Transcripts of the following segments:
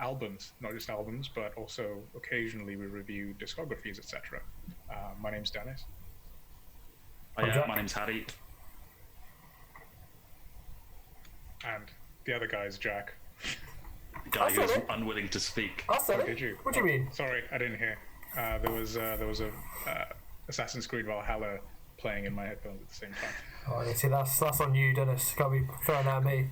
albums, not just albums, but also occasionally we review discographies, etc. My name's Dennis. My name's Harry. And the other guy is Jack. The guy who's unwilling to speak. I said it. Did you? What do you mean? Sorry, I didn't hear. There was a Assassin's Creed Valhalla playing in my headphones at the same time. Oh, you see, that's on you, Dennis. Can't be throwing at me.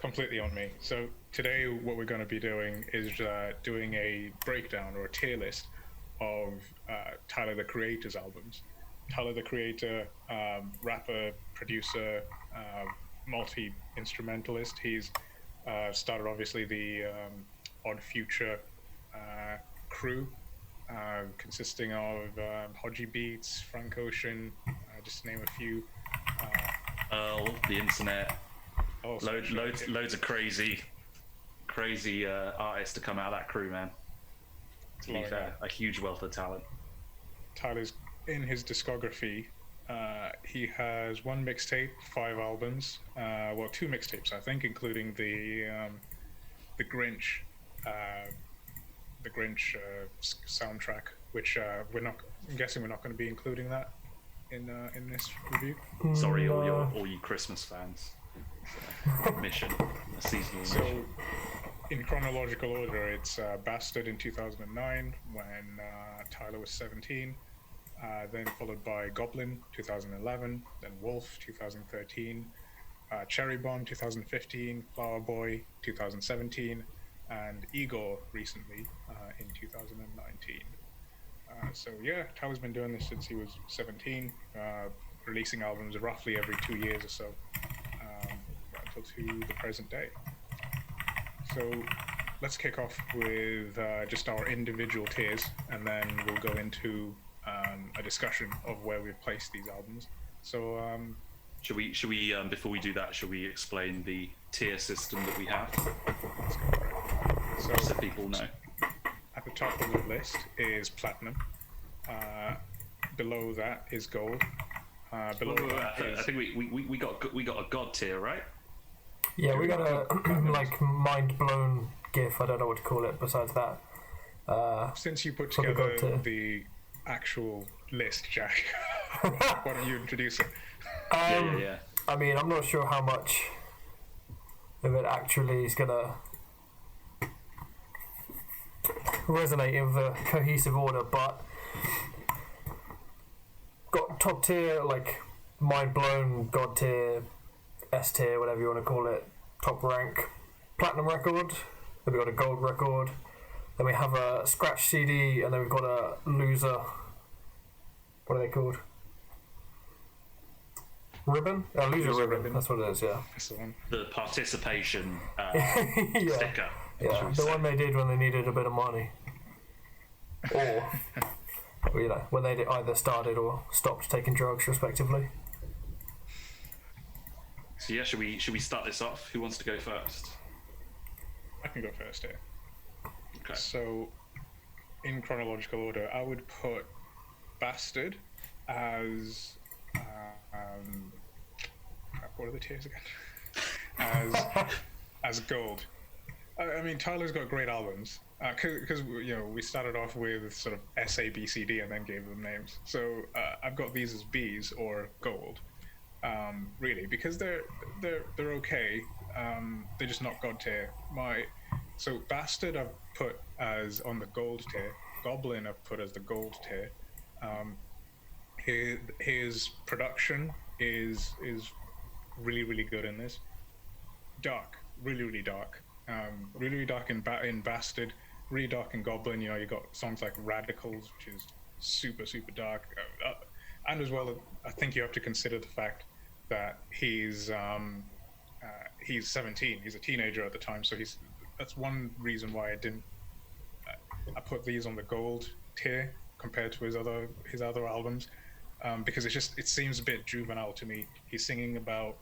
Completely on me. So today what we're going to be doing is doing a breakdown or a tier list of Tyler the Creator's albums. Tyler the Creator, rapper, producer, multi-instrumentalist. He's started obviously the Odd Future crew, consisting of Hodgie Beats, Frank Ocean, just to name a few. Earl, the internet. Loads of crazy artists to come out of that crew, man. To be fair, a huge wealth of talent. Tyler's in his discography. He has one mixtape, 5 albums. Well, 2 mixtapes, I think, including the Grinch, soundtrack, which I'm guessing we're not going to be including that in this review. Sorry, all you Christmas fans. Mission, a seasonal mission. So, in chronological order, it's Bastard in 2009 when Tyler was 17. Then followed by Goblin 2011, then Wolf 2013, Cherry Bomb 2015, Flower Boy 2017, and Igor recently in 2019. So yeah, Tyler's been doing this since he was 17, releasing albums roughly every 2 years or so, until to the present day. So let's kick off with just our individual tiers, and then we'll go into a discussion of where we've placed these albums. So should we before we do that, should we explain the tier system that we have? Let's go for it. So people know. At the top of the list is platinum. Below that is gold. I think we got a god tier, right? Yeah, we got a like mind blown GIF. I don't know what to call it. Besides that, since you put together the actual list, Jack, why don't you introduce it? Yeah. I mean, I'm not sure how much of it actually is gonna resonate with the cohesive order, but got top tier, like mind blown, god tier, S tier, whatever you want to call it, top rank, platinum record, then we got a gold record, then we have a scratch CD, and then we've got a loser, what are they called? Ribbon? Loser ribbon, that's what it is, yeah. That's the one. The participation Yeah. sticker. Yeah, the one they did when they needed a bit of money. Or, when they either started or stopped taking drugs, respectively. So yeah, should we start this off? Who wants to go first? I can go first here. Okay. So, in chronological order, I would put Bastard as what are the tiers again? as gold. I mean, Tyler's got great albums because we started off with sort of S, A, B, C, D, and then gave them names. So I've got these as B's or gold, really, because they're okay. They're just not god tier. So Bastard I've put as on the gold tier. Goblin I've put as the gold tier. His production is really, really good in this. Dark, really dark. Really dark in Bastard, really dark in Goblin. You got songs like Radicals, which is super dark, and as well, I think you have to consider the fact that he's 17. He's a teenager at the time, so that's one reason why I put these on the gold tier compared to his other albums, because it seems a bit juvenile to me. He's singing about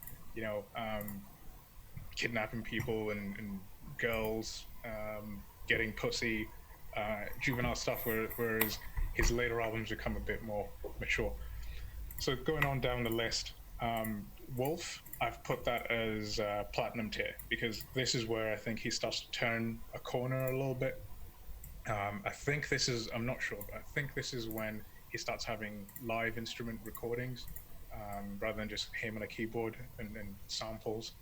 kidnapping people and girls, getting pussy, juvenile stuff, whereas his later albums become a bit more mature. So going on down the list, Wolf, I've put that as platinum tier because this is where I think he starts to turn a corner a little bit. I think this is, I'm not sure, but I think this is when he starts having live instrument recordings rather than just him on a keyboard and samples.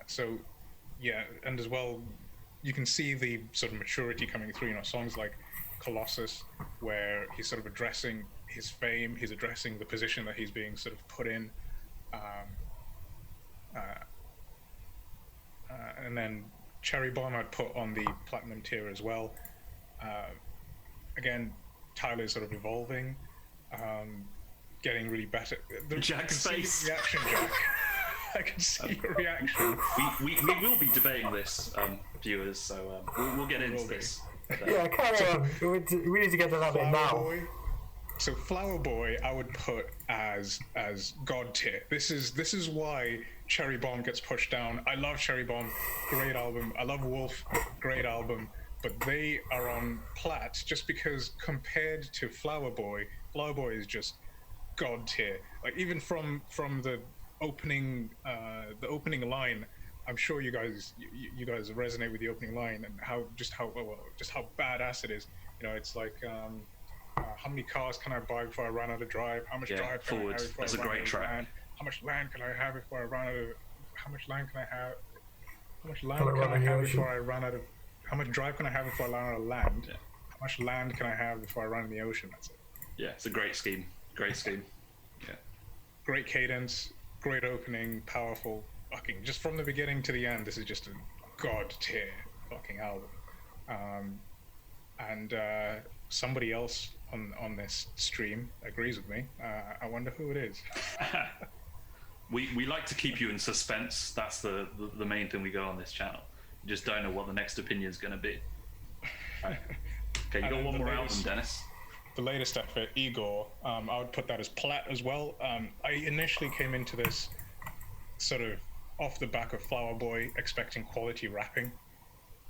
So, yeah, and as well, you can see the sort of maturity coming through, songs like Colossus, where he's sort of addressing his fame, he's addressing the position that he's being sort of put in. And then Cherry Bomb I'd put on the platinum tier as well. Again, Tyler's sort of evolving, getting really better. Jack's face. Reaction, Jack. I can see your reaction. We will be debating this, viewers, so we'll get into this. Yeah, carry on. We need to get to that bit now. Boy. So Flower Boy, I would put as God tier. This is why Cherry Bomb gets pushed down. I love Cherry Bomb, great album. I love Wolf, great album. But they are on plat just because compared to Flower Boy is just God tier. Like even from the opening line, I'm sure you guys resonate with the opening line and how badass it is. It's like. How many cars can I buy before I run out of drive? How much drive can I have before That's I run a great out of track. land? How much land can I have before I run out of? How much land can I have? How much land can I have before I run out of? How much drive can I have before I run out of land? Yeah. How much land can I have before I run in the ocean? That's it. Yeah, it's a great scheme. Great scheme. Yeah. Great cadence, great opening, powerful. Fucking just from the beginning to the end, this is just a god tier fucking album. And somebody else on this stream agrees with me. I wonder who it is. We like to keep you in suspense. That's the main thing we go on this channel. You just don't know what the next opinion is going to be. Right. Okay, you got one more album, Dennis. The latest effort, Igor. I would put that as plat as well. I initially came into this sort of off the back of Flower Boy, expecting quality rapping,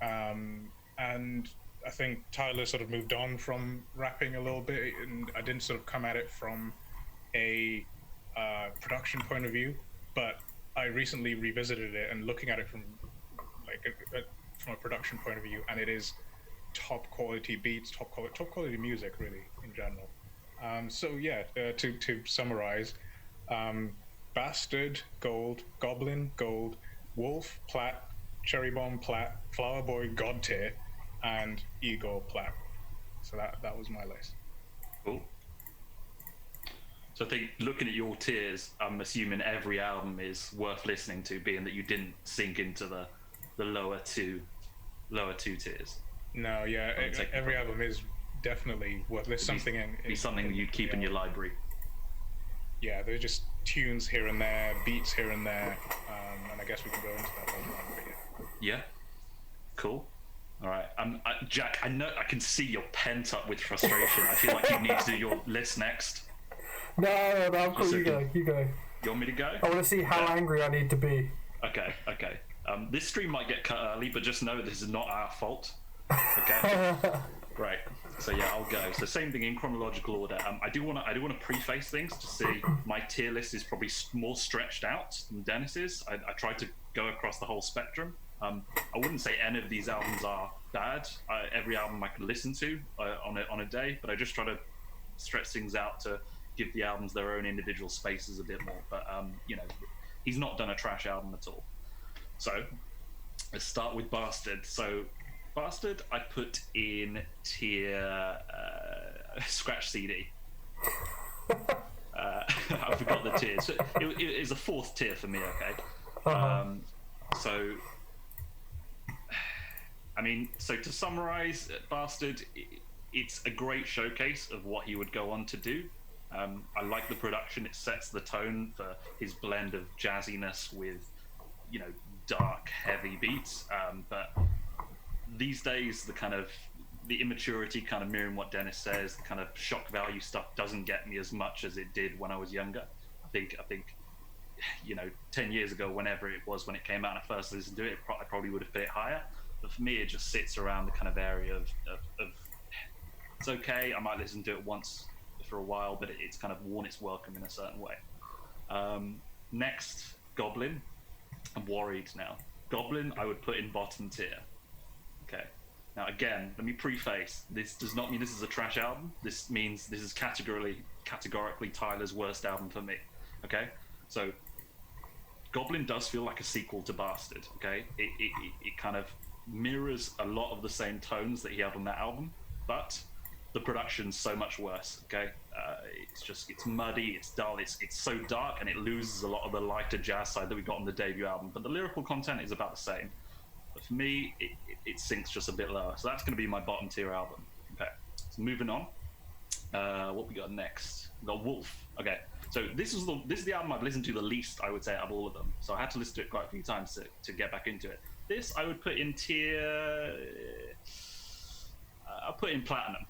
and I think Tyler sort of moved on from rapping a little bit, and I didn't sort of come at it from a production point of view, but I recently revisited it and looking at it from from a production point of view, and it is top quality beats, top quality music, really in general. So yeah, to summarize, Bastard Gold, Goblin Gold, Wolf Plat, Cherry Bomb Plat, Flower Boy God tier, and Igor plat. So that was my list. Cool. So I think looking at your tiers, I'm assuming every album is worth listening to, being that you didn't sink into the lower two tiers. No, yeah, every album is definitely worth. There's something something you'd keep in your library. Yeah, there's just tunes here and there, beats here and there, and I guess we can go into that later on. But yeah, cool. All right, Jack. I know I can see you're pent up with frustration. I feel like you need to do your list next. No, I'm cool. You go. You want me to go? I want to see how angry I need to be. Okay. This stream might get cut early, but just know this is not our fault. Okay. Right. So yeah, I'll go. So same thing in chronological order. I do want to preface things to see my tier list is probably more stretched out than Dennis's. I tried to go across the whole spectrum. I wouldn't say any of these albums are bad. Every album I could listen to on a day, but I just try to stretch things out to give the albums their own individual spaces a bit more. But he's not done a trash album at all. So let's start with Bastard. So Bastard, I put in tier scratch CD. I forgot the tiers. So it is a fourth tier for me. Okay. So to summarize, Bastard, it's a great showcase of what he would go on to do. I like the production. It sets the tone for his blend of jazziness with, dark, heavy beats. But these days, the immaturity, kind of mirroring what Dennis says, the kind of shock value stuff doesn't get me as much as it did when I was younger. I think 10 years ago, whenever it was when it came out and I first listened to it, I probably would have put it higher. But for me, it just sits around the kind of area of it's okay. I might listen to it once for a while, but it's kind of worn its welcome in a certain way. Next, Goblin. I'm worried now. Goblin, I would put in bottom tier. Okay. Now, again, let me preface. This does not mean this is a trash album. This means this is categorically Tyler's worst album for me. Okay? So, Goblin does feel like a sequel to Bastard. Okay? It kind of mirrors a lot of the same tones that he had on that album, but the production's so much worse. Okay? It's muddy, it's dull, it's so dark, and it loses a lot of the lighter jazz side that we got on the debut album. But the lyrical content is about the same. But for me, it sinks just a bit lower. So that's going to be my bottom tier album. Okay, so moving on. What we got next? We got Wolf. Okay, so this is the album I've listened to the least, I would say, out of all of them. So I had to listen to it quite a few times to get back into it. This I would put in tier. I'll put in platinum.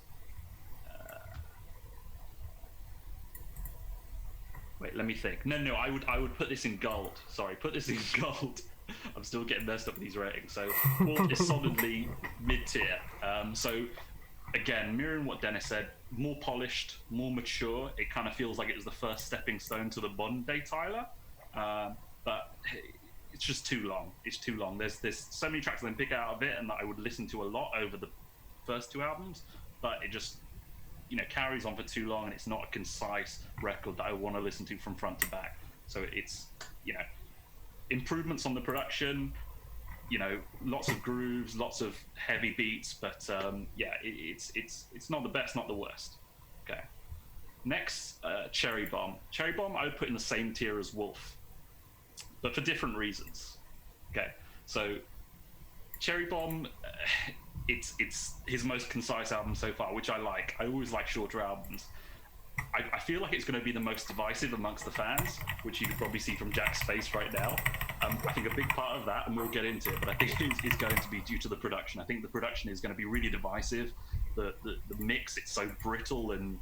Wait, let me think. No, I would put this in gold. Sorry, put this in gold. I'm still getting messed up with these ratings. So Wolf is solidly mid-tier. So again, mirroring what Dennis said, more polished, more mature. It kind of feels like it was the first stepping stone to the modern day Tyler. But it's just too long. It's too long. There's so many tracks I can pick out of it and that I would listen to a lot over the first two albums, but it just carries on for too long, and it's not a concise record that I want to listen to from front to back. So it's improvements on the production, lots of grooves, lots of heavy beats, but it's not the best, not the worst. Okay. Next, Cherry Bomb. Cherry Bomb I would put in the same tier as Wolf, but for different reasons. Okay, so Cherry Bomb, it's his most concise album so far, which I like. I always like shorter albums. I feel like it's going to be the most divisive amongst the fans, which you can probably see from Jack's face right now. I think a big part of that, and we'll get into it, but I think it's going to be due to the production. I think the production is going to be really divisive. The mix, it's so brittle, and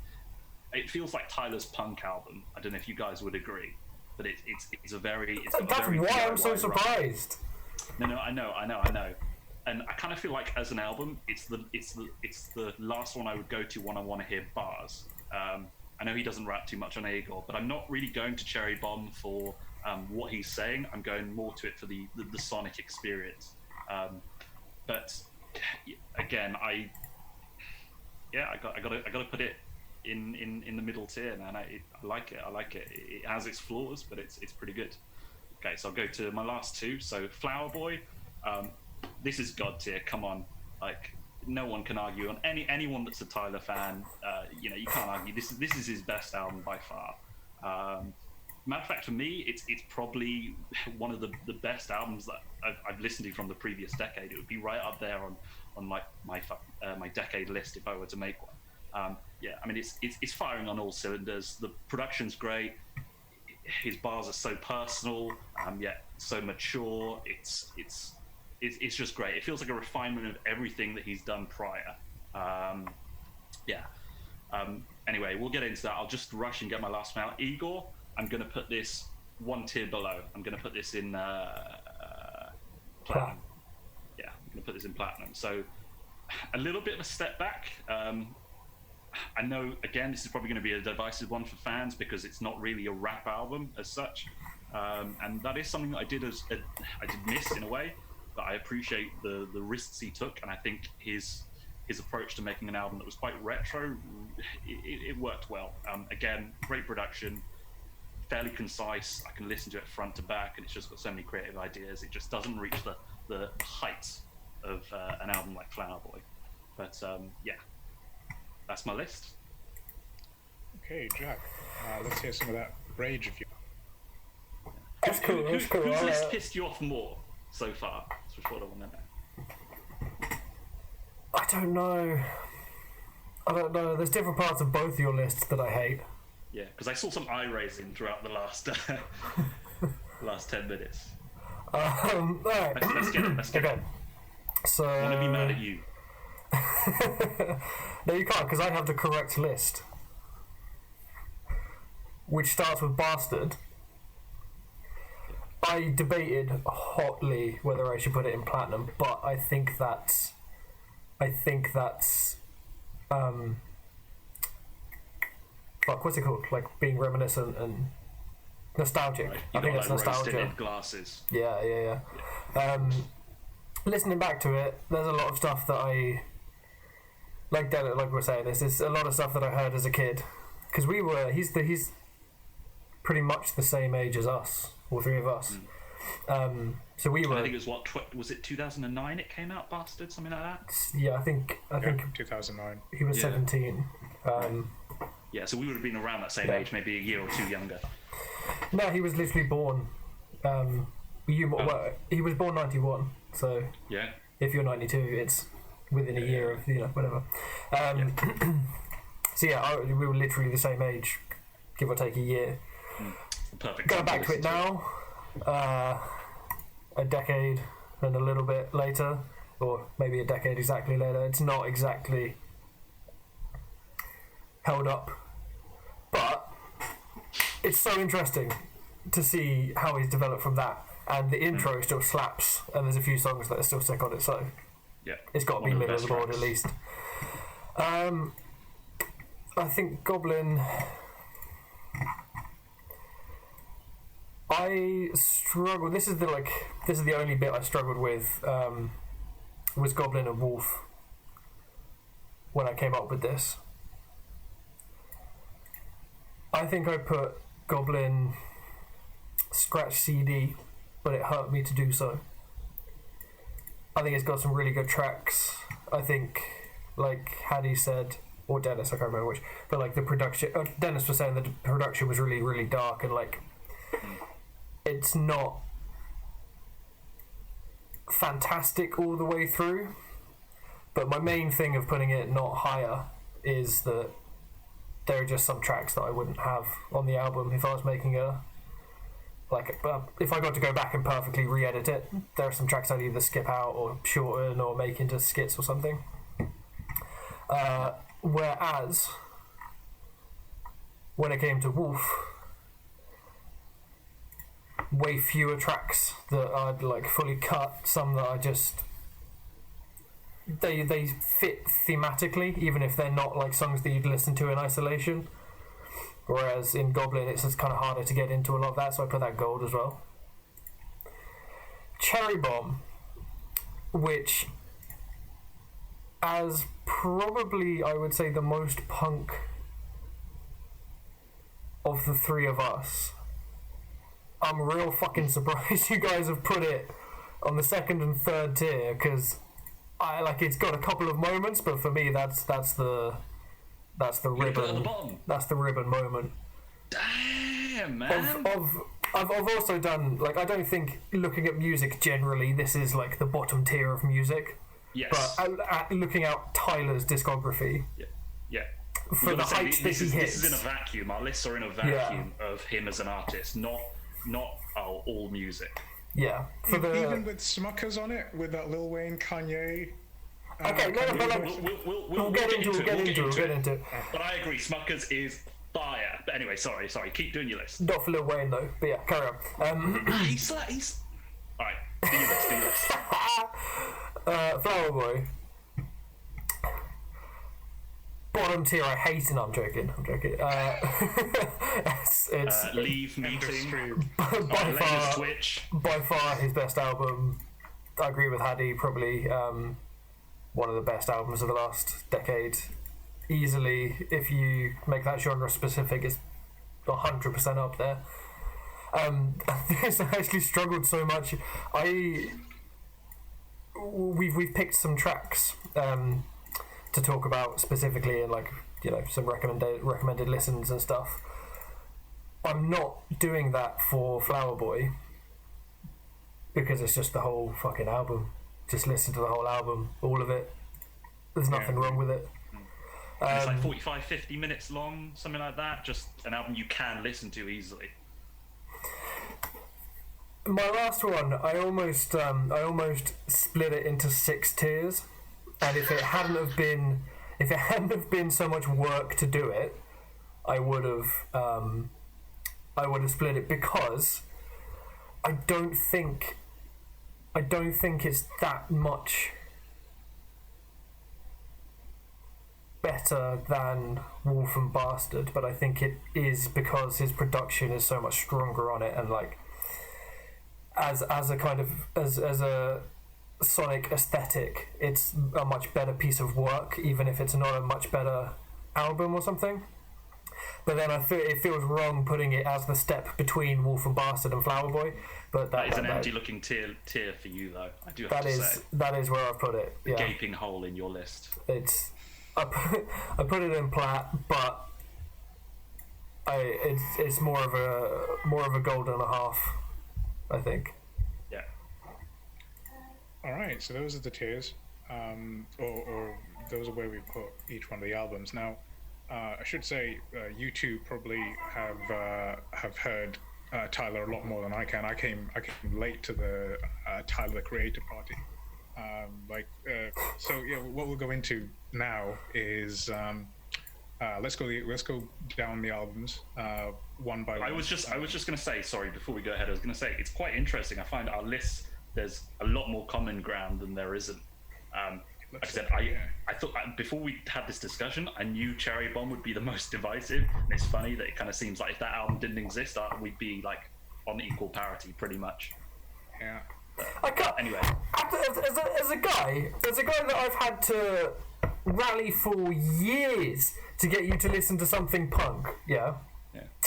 it feels like Tyler's punk album. I don't know if you guys would agree, but it's a very... That's why I'm so surprised. No, I know. And I kind of feel like as an album, it's the last one I would go to when I want to hear bars. I know he doesn't rap too much on Igor, but I'm not really going to Cherry Bomb for what he's saying. I'm going more to it for the sonic experience. But again, I gotta put it in the middle tier, man. I like it. It has its flaws, but it's pretty good. Okay, so I'll go to my last two. So Flower Boy. This is God tier. Come on, like no one can argue on anyone that's a Tyler fan. You can't argue. This is his best album by far. Matter of fact, for me, it's probably one of the best albums that I've listened to from the previous decade. It would be right up there on my decade list if I were to make one. I mean it's firing on all cylinders. The production's great. His bars are so personal, yet so mature. It's just great. It feels like a refinement of everything that he's done prior. Anyway, we'll get into that. I'll just rush and get my last one out. Igor, I'm going to put this one tier below. I'm going to put this in platinum. Yeah, I'm going to put this in platinum. So a little bit of a step back. I know, again, this is probably going to be a divisive one for fans because it's not really a rap album as such. And that is something that I did miss in a way. But I appreciate the risks he took, and I think his approach to making an album that was quite retro, it worked well. Again, great production, fairly concise. I can listen to it front to back, and it's just got so many creative ideas. It just doesn't reach the heights of an album like Flower Boy. But that's my list. Okay, Jack, let's hear some of that rage of you. That's cool. That's cool. Whose list pissed you off more so far? That's what I want to know. I don't know. There's different parts of both your lists that I hate. Yeah, because I saw some eye raising throughout the last 10 minutes. Right. Let's get it. Okay. So I want to be mad at you. No, you can't, because I have the correct list, which starts with Bastard. I debated hotly whether I should put it in platinum, but I think that's fuck, what's it called? Like being reminiscent and nostalgic. Right. I You think got it's like nostalgia. rose-tinted glasses. Yeah. Listening back to it, there's a lot of stuff that I like we're saying, this is a lot of stuff that I heard as a kid, because he's pretty much the same age as us, all three of us. So we were. I think it was was it 2009 it came out, Bastard, something like that. Yeah, I think 2009. he was 17. Yeah, so we would have been around that same Yeah. age, maybe a year or two younger. No, he was literally born. He was born 91. So Yeah. if you're 92, it's within a year of whatever. So yeah, we were literally the same age, give or take a year. Perfect. Going back to it now, a decade and a little bit later, or maybe a decade exactly later, it's not exactly held up, but it's so interesting to see how he's developed from that, and the intro still slaps, and there's a few songs that are still sick on it, so Yeah. it's got to be One middle of the best board at tracks. least. I think Goblin. I struggle. This is the only bit I struggled with. Was Goblin and Wolf when I came up with this. I think I put Goblin scratch CD, but it hurt me to do so. I think it's got some really good tracks. I think, like Haddy said, or Dennis, I can't remember which, but like the production. Dennis was saying that the production was really, really dark, and like it's not fantastic all the way through. But my main thing of putting it not higher is that there are just some tracks that I wouldn't have on the album if I was making if I got to go back and perfectly re-edit it. There are some tracks I'd either skip out or shorten or make into skits or something. Whereas when it came to Wolf, way fewer tracks that I'd like fully cut, some that I just they fit thematically, even if they're not like songs that you'd listen to in isolation. Whereas in Goblin, it's just kind of harder to get into a lot of that, so I put that gold as well. Cherry Bomb, which, as probably I would say the most punk of the three of us, I'm real fucking surprised you guys have put it on the second and third tier, because it's got a couple of moments, but for me that's the Put it at the ribbon. bottom. That's the ribbon moment. Damn, man. I've also done, like, I don't think, looking at music generally, this is like the bottom tier of music. Yes. But looking out Tyler's discography, Yeah. for the heights that he hits. This is in a vacuum. Our lists are in a vacuum of him as an artist, not all music. Yeah. Even with Smuckers on it, with that Lil Wayne, Kanye. Okay, no, but like, We'll get into it. But I agree, Smuckers is fire. But anyway, sorry. Keep doing your list. Not for Lil Wayne though, but yeah, carry on. He's. All right, do your list. Flower Boy. Bottom tier, I hate it. No, I'm joking. It's Leave meeting. by Twitch. far his best album. I agree with Haddy, probably one of the best albums of the last decade. Easily, if you make that genre specific, it's 100% up there. This actually struggled so much. We've picked some tracks to talk about specifically, and like, you know, some recommended listens and stuff. I'm not doing that for Flower Boy because it's just the whole fucking album. Just listen to the whole album, all of it. There's nothing wrong with it. It's like 45, 50 minutes long, something like that. Just an album you can listen to easily. My last one, I almost split it into 6 tiers, and if it hadn't have been so much work to do it, I would have split it, because I don't think it's that much better than Wolf and Bastard, but I think it is because his production is so much stronger on it, and like as a kind of as a sonic aesthetic, it's a much better piece of work, even if it's not a much better album or something. But then I feel it feels wrong putting it as the step between Wolf and Bastard and Flower Boy. But that is an empty-looking tier for you, though. I do have to say that is where I've put it. Yeah. Gaping hole in your list. I put it in plat, but it's more of a gold and a half, I think. Yeah. All right, so those are the tiers, or those are where we put each one of the albums. Now, I should say you two probably have heard Tyler a lot more than I can. I came late to the Tyler the Creator party. So yeah, what we'll go into now is let's go down the albums one by one. I was just going to say, sorry, before we go ahead, I was going to say it's quite interesting. I find our lists, there's a lot more common ground than there isn't. Like I said, I thought before we had this discussion, I knew Cherry Bomb would be the most divisive, and it's funny that it kind of seems like if that album didn't exist, we'd be like on equal parity pretty much. Yeah. Anyway, as a guy that I've had to rally for years to get you to listen to something punk. Yeah.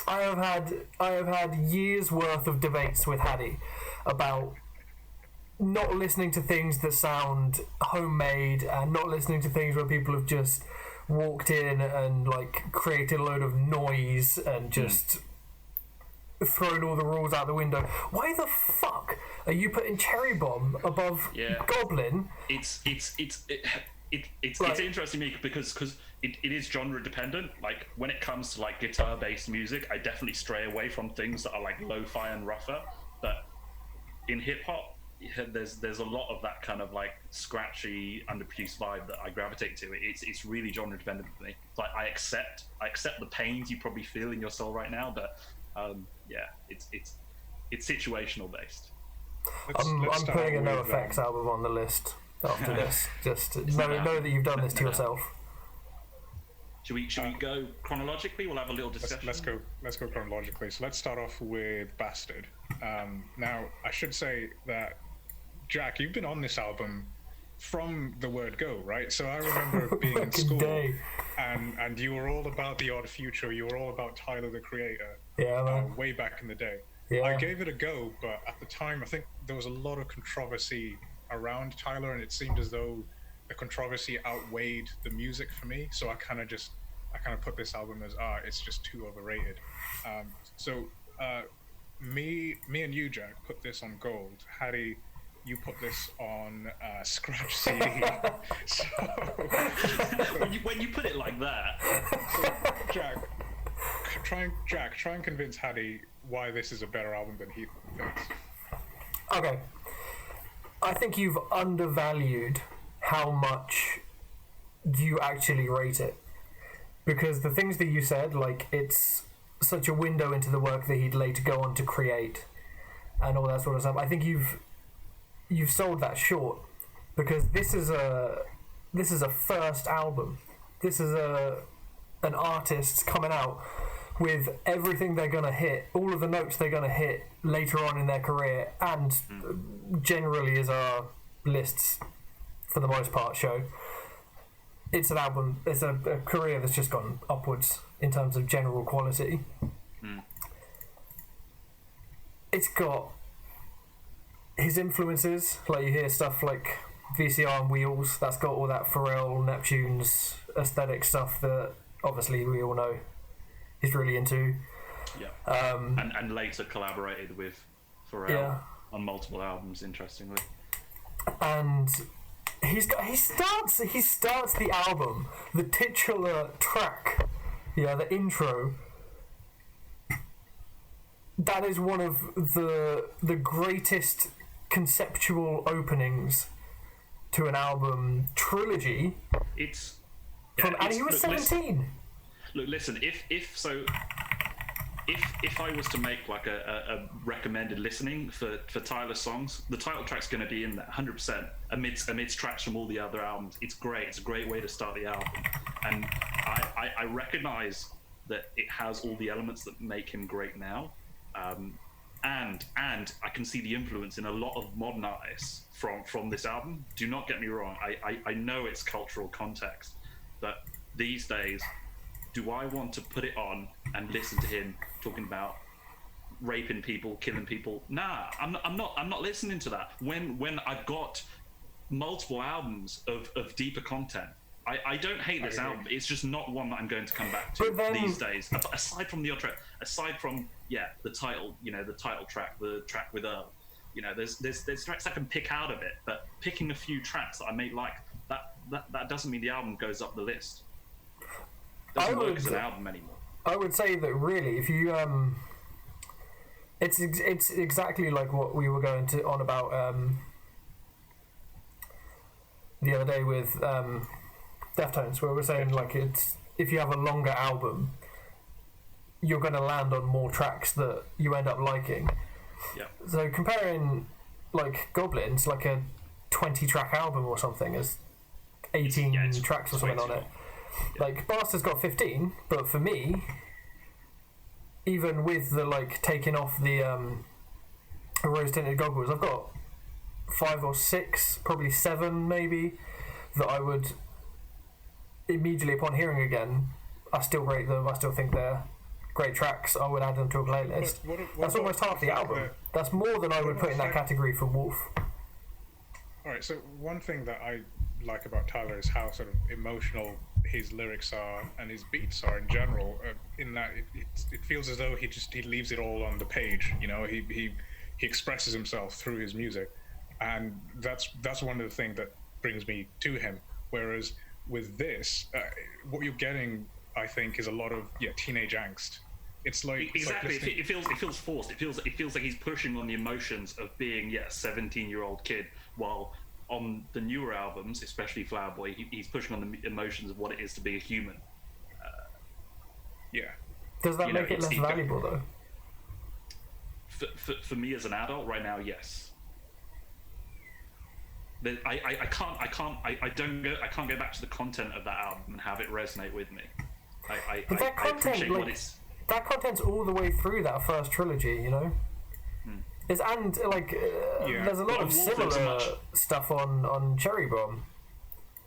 I have had years worth of debates with Hattie about not listening to things that sound homemade and not listening to things where people have just walked in and like created a load of noise and just thrown all the rules out the window. Why the fuck are you putting Cherry Bomb above Goblin? It's interesting to me because it is genre dependent. Like when it comes to like guitar based music, I definitely stray away from things that are like lo-fi and rougher. But in hip hop, there's a lot of that kind of like scratchy, underproduced vibe that I gravitate to. It's really genre dependent for me. Like I accept the pains you probably feel in your soul right now, but it's situational based. I'm putting a NoFX album on the list after this. Just know that you've done this to yourself. Should we go chronologically? We'll have a little discussion. Let's go chronologically. So let's start off with Bastard. Now I should say that Jack, you've been on this album from the word go, right? So I remember being in school and you were all about the Odd Future, you were all about Tyler the Creator. Yeah, man. Way back in the day. Yeah. I gave it a go, but at the time I think there was a lot of controversy around Tyler, and it seemed as though the controversy outweighed the music for me. So I kind of put this album as it's just too overrated. Me and you, Jack, put this on gold. Hattie, you put this on scratch CD. So when you put it like that, Jack, try and convince Hattie why this is a better album than he thinks. Okay, I think you've undervalued how much you actually rate it, because the things that you said, like it's such a window into the work that he'd later go on to create and all that sort of stuff. I think you've sold that short, because this is a first album. This is an artist coming out with everything they're gonna hit, all of the notes they're gonna hit later on in their career, and generally as our lists for the most part show, it's an album, it's a career that's just gone upwards in terms of general quality. It's got his influences, like you hear stuff like VCR and Wheels, that's got all that Pharrell, Neptune's aesthetic stuff that obviously we all know he's really into. Yeah. And later collaborated with Pharrell on multiple albums, interestingly. And he starts the album, the titular track, the intro. That is one of the greatest conceptual openings to an album trilogy. It's and he was 17. Listen, if so, if I was to make like a recommended listening for Tyler's songs, the title track's going to be in there 100% amidst tracks from all the other albums. It's great. It's a great way to start the album, and I recognize that it has all the elements that make him great now, and I can see the influence in a lot of modern artists from this album. Do not get me wrong. I know it's cultural context, but these days, do I want to put it on and listen to him talking about raping people, killing people? Nah, I'm not listening to that. When I've got multiple albums of deeper content, I don't hate this album. It's just not one that I'm going to come back to these days. Aside from the odd track, aside from the title, the title track, the track with Earl. There's tracks I can pick out of it, but picking a few tracks that I may like, that doesn't mean the album goes up the list. Doesn't work as an album anymore. I would say that really, if you it's exactly like what we were going on about the other day with Deftones, where we're saying like it's if you have a longer album, you're going to land on more tracks that you end up liking. Yeah. So comparing like Goblins, like a 20-track album or something, as 18 tracks or something on it. Yeah. Like Bastard's got 15, but for me, even with the like taking off the rose tinted goggles, I've got 5 or 6, probably 7 maybe, that I would immediately upon hearing again, I still rate them. I still think they're great tracks. I would add them to a playlist. That's almost half the album. That's more than I would put in that category for Wolf. Alright, so one thing that I like about Tyler is how sort of emotional his lyrics are and his beats are in general. In that it feels as though he leaves it all on the page. He expresses himself through his music, and that's one of the things that brings me to him. Whereas with this, what you're getting, I think, is a lot of teenage angst. It's like exactly. It feels forced. It feels like he's pushing on the emotions of being a 17-year-old kid, while on the newer albums, especially Flower Boy, he's pushing on the emotions of what it is to be a human. Does that make it less valuable though? For me as an adult right now, yes. I can't go back to the content of that album and have it resonate with me. I appreciate what it's. That content's all the way through that first trilogy, There's a lot of similar stuff on Cherry Bomb.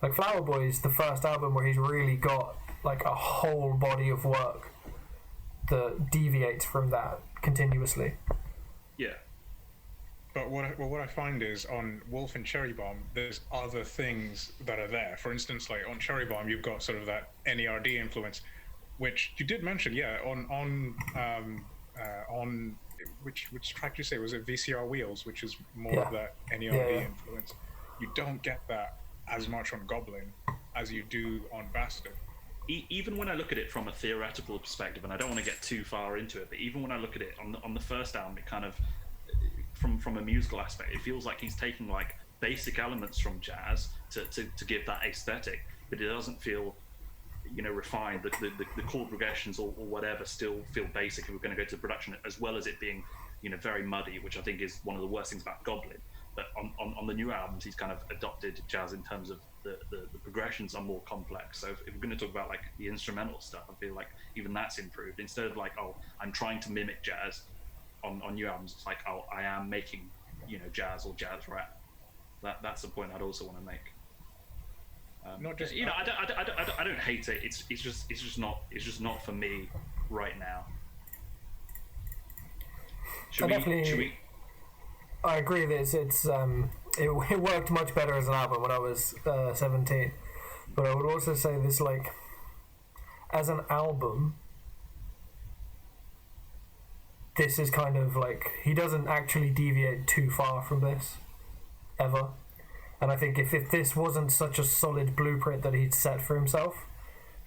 Like Flower Boy's the first album where he's really got like a whole body of work that deviates from that continuously. Yeah. But what I find is on Wolf and Cherry Bomb, there's other things that are there. For instance, like on Cherry Bomb, you've got sort of that NERD influence, which you did mention. Yeah, on which track did you say was it? VCR Wheels, which is more of that NERD influence. You don't get that as much on Goblin as you do on Bastard. Even when I look at it from a theoretical perspective, and I don't want to get too far into it, but even when I look at it on the first album, it kind of from a musical aspect, it feels like he's taking like basic elements from jazz to give that aesthetic, but it doesn't feel refined. The chord progressions or whatever still feel basic if we're going to go to production, as well as it being very muddy, which I think is one of the worst things about Goblin. But on the new albums, he's kind of adopted jazz in terms of the progressions are more complex. So if we're going to talk about like the instrumental stuff, I feel like even that's improved. Instead of like, I'm trying to mimic jazz on new albums, it's like, I am making jazz or jazz rap. That's the point I'd also want to make. Not just I don't hate it. It's just not for me right now. Should we? I agree that it worked much better as an album when I was 17, but I would also say this, like, as an album, this is kind of like he doesn't actually deviate too far from this ever. And I think if this wasn't such a solid blueprint that he'd set for himself,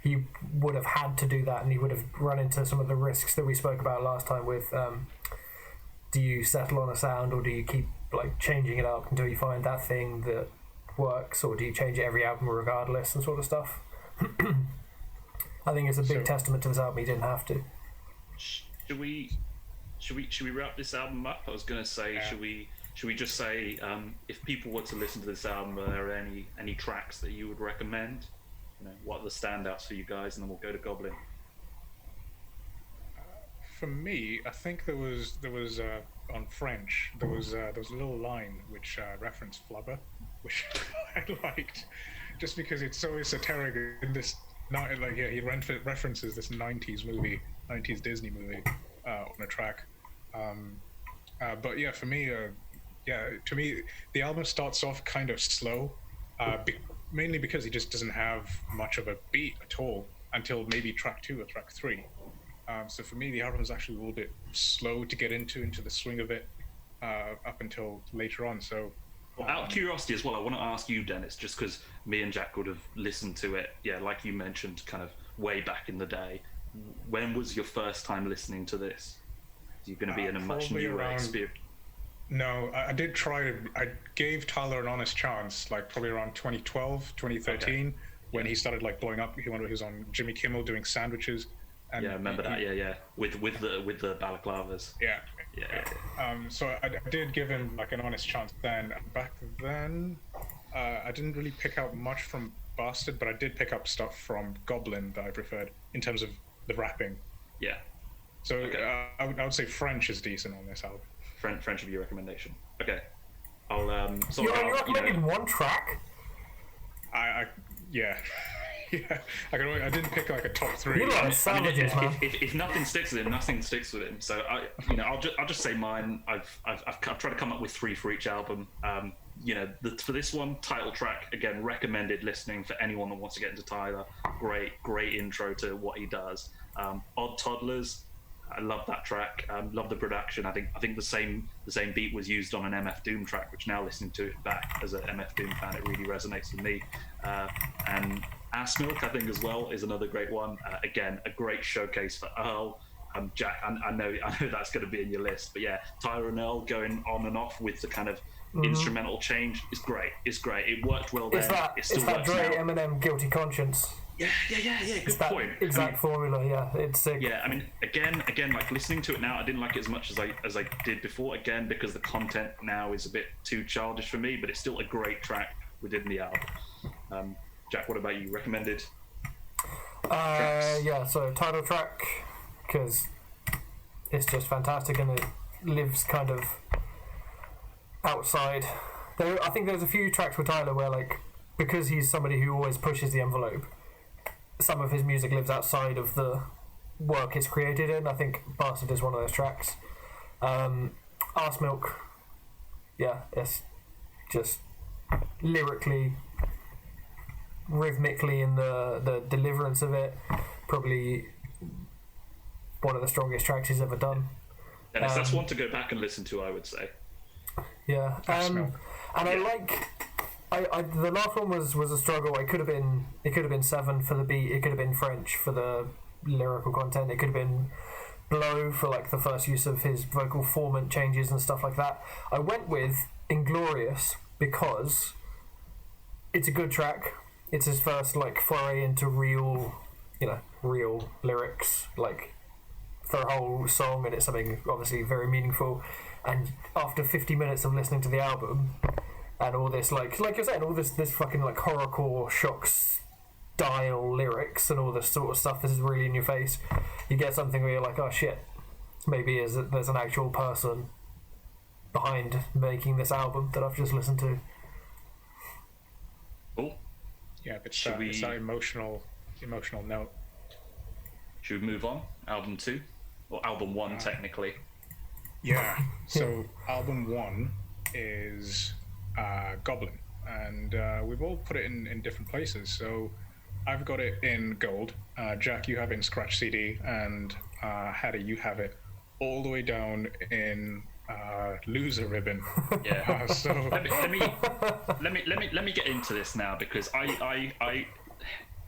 he would have had to do that, and he would have run into some of the risks that we spoke about last time with do you settle on a sound, or do you keep like changing it up until you find that thing that works, or do you change it every album regardless, and sort of stuff. I think it's a big testament to this album he didn't have to. should we wrap this album up? I was gonna say, should we just say, if people were to listen to this album, are there any tracks that you would recommend? What are the standouts for you guys, and then we'll go to Goblin. For me, I think there was on French there was a little line which referenced Flubber, which I liked, just because it's so esoteric in this. He references this '90s Disney movie on a track. But yeah, for me, to me, the album starts off kind of slow, mainly because he just doesn't have much of a beat at all until maybe track 2 or track 3. So for me, the album is actually a little bit slow to get into the swing of it up until later on. So, out of curiosity as well, I want to ask you, Dennis, just because me and Jack would have listened to it, like you mentioned, kind of way back in the day. When was your first time listening to this? You're going to be in a much newer experience. No, I did try. I gave Tyler an honest chance, like probably around 2012, 2013, when he started like blowing up. He was on Jimmy Kimmel doing sandwiches. And I remember that. Yeah. With the balaclavas. Yeah. So I did give him like an honest chance then. Back then, I didn't really pick out much from Bastard, but I did pick up stuff from Goblin that I preferred in terms of the rapping. Yeah. So I would say French is decent on this album. French would be your recommendation. Okay. I'll You recommended one track? Yeah. I didn't pick like a top 3. You're like savages, man. If nothing sticks with him, nothing sticks with him. So I'll just say mine. I've tried to come up with 3 for each album. For this one, title track, again, recommended listening for anyone that wants to get into Tyler. Great intro to what he does. Odd Toddlers, I love that track. Love the production. I think the same beat was used on an MF Doom track, which now listening to it back as an MF Doom fan, it really resonates with me. And Ass Milk, I think, as well, is another great one. Again, a great showcase for Earl. Jack, I know that's going to be in your list, but yeah, Tyler and Earl going on and off with the kind of instrumental change is great. It's great. It worked well then. It still works now. Dre Eminem Guilty Conscience. Yeah. Good point. Exact formula. Yeah, it's sick. Yeah, I mean, again, like listening to it now, I didn't like it as much as I did before. Again, because the content now is a bit too childish for me, but it's still a great track within the album. Jack, what about you? Recommended? So title track, because it's just fantastic and it lives kind of outside. I think there's a few tracks with Tyler where, like, because he's somebody who always pushes the envelope, some of his music lives outside of the work it's created in. I think Bastard is one of those tracks. Arse Milk, it's just lyrically, rhythmically, in the deliverance of it, probably one of the strongest tracks he's ever done. Dennis, that's one to go back and listen to, I would say. Yeah, and I like. The last one was a struggle. It could have been 7 for the beat. It could have been French for the lyrical content. It could have been Blow for like the first use of his vocal formant changes and stuff like that. I went with Inglorious because it's a good track. It's his first like foray into real lyrics, like for a whole song, and it's something obviously very meaningful. And after 50 minutes of listening to the album, and all this, like you're saying, all this fucking like horrorcore shock style lyrics and all this sort of stuff, this is really in your face. You get something where you're like, oh shit, maybe there's an actual person behind making this album that I've just listened to. Cool. Yeah, but it's that emotional note. Should we move on? Album 2? Or album 1, technically. Yeah, so album 1 is Goblin, and we've all put it in different places. So I've got it in gold. Jack, you have it in scratch CD, and Hattie, you have it all the way down in loser ribbon. Yeah. So let me get into this now, because I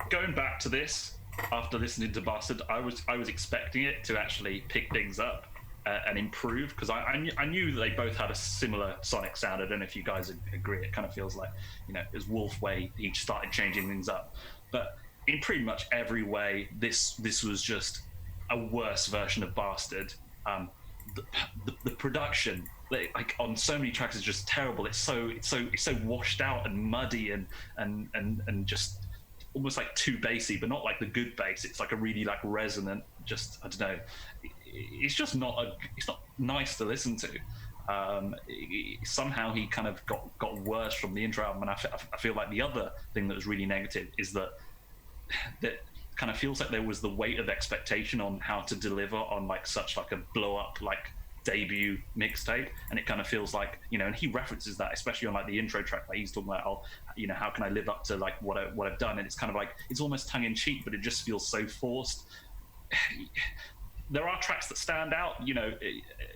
going back to this after listening to Bastard, I was expecting it to actually pick things up and improve, because I knew they both had a similar sonic sound. I don't know if you guys agree. It kind of feels like, it was Wolf way, each started changing things up, but in pretty much every way this was just a worse version of Bastard. The production, like on so many tracks, is just terrible. It's so washed out and muddy and just almost like too bassy, but not like the good bass. It's like a really like resonant. Just I don't know. It's just not it's not nice to listen to. Somehow he kind of got worse from the intro album, and I feel like the other thing that was really negative is that kind of feels like there was the weight of expectation on how to deliver on like such like a blow up like debut mixtape, and it kind of feels like, you know, and he references that especially on like the intro track, like he's talking about, oh, you know, how can I live up to like what I've done, and it's kind of like it's almost tongue in cheek, but it just feels so forced. There are tracks that stand out, you know.